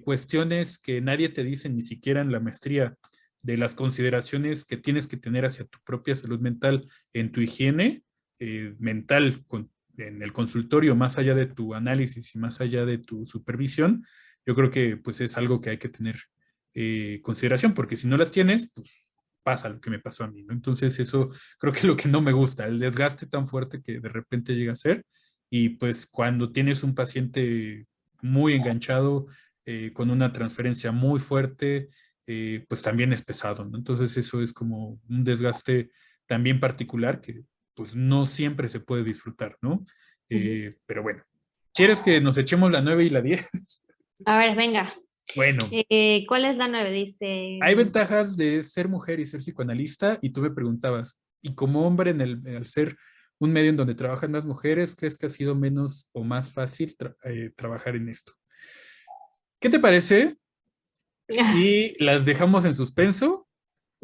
Speaker 1: cuestiones que nadie te dice, ni siquiera en la maestría, de las consideraciones que tienes que tener hacia tu propia salud mental en tu higiene mental en el consultorio, más allá de tu análisis y más allá de tu supervisión, yo creo que pues es algo que hay que tener consideración, porque si no las tienes, pues pasa lo que me pasó a mí, ¿no? Entonces eso creo que es lo que no me gusta, el desgaste tan fuerte que de repente llega a ser, y pues cuando tienes un paciente muy enganchado, con una transferencia muy fuerte, pues también es pesado, ¿no? Entonces eso es como un desgaste también particular que pues no siempre se puede disfrutar, ¿no?
Speaker 2: ujú.
Speaker 1: Pero bueno, ¿quieres que nos echemos la 9 y la 10?
Speaker 2: A ver, venga.
Speaker 1: Bueno,
Speaker 2: ¿Cuál es la 9? Dice,
Speaker 1: hay ventajas de ser mujer y ser psicoanalista, y tú me preguntabas, ¿y como hombre al ser un medio en donde trabajan más mujeres, crees que ha sido menos o más fácil trabajar en esto? ¿Qué te parece si las dejamos en suspenso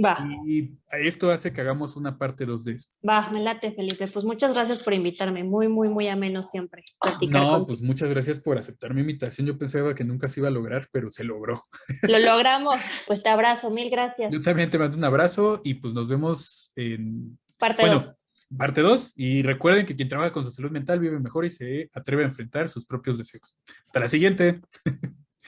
Speaker 2: va,
Speaker 1: y esto hace que hagamos una parte 2 de esto?
Speaker 2: va, me late, Felipe. Pues muchas gracias por invitarme. Muy, muy, muy ameno siempre platicar
Speaker 1: No, pues
Speaker 2: contigo.
Speaker 1: muchas gracias por aceptar mi invitación. Yo pensaba que nunca se iba a lograr, pero se logró.
Speaker 2: Lo logramos. Pues te abrazo. Mil
Speaker 1: Yo
Speaker 2: gracias.
Speaker 1: también te mando un abrazo y pues nos vemos en,
Speaker 2: Parte
Speaker 1: bueno,
Speaker 2: 2.
Speaker 1: parte 2. Y recuerden que quien trabaja con su salud mental vive mejor y se atreve a enfrentar sus propios deseos. Hasta la siguiente.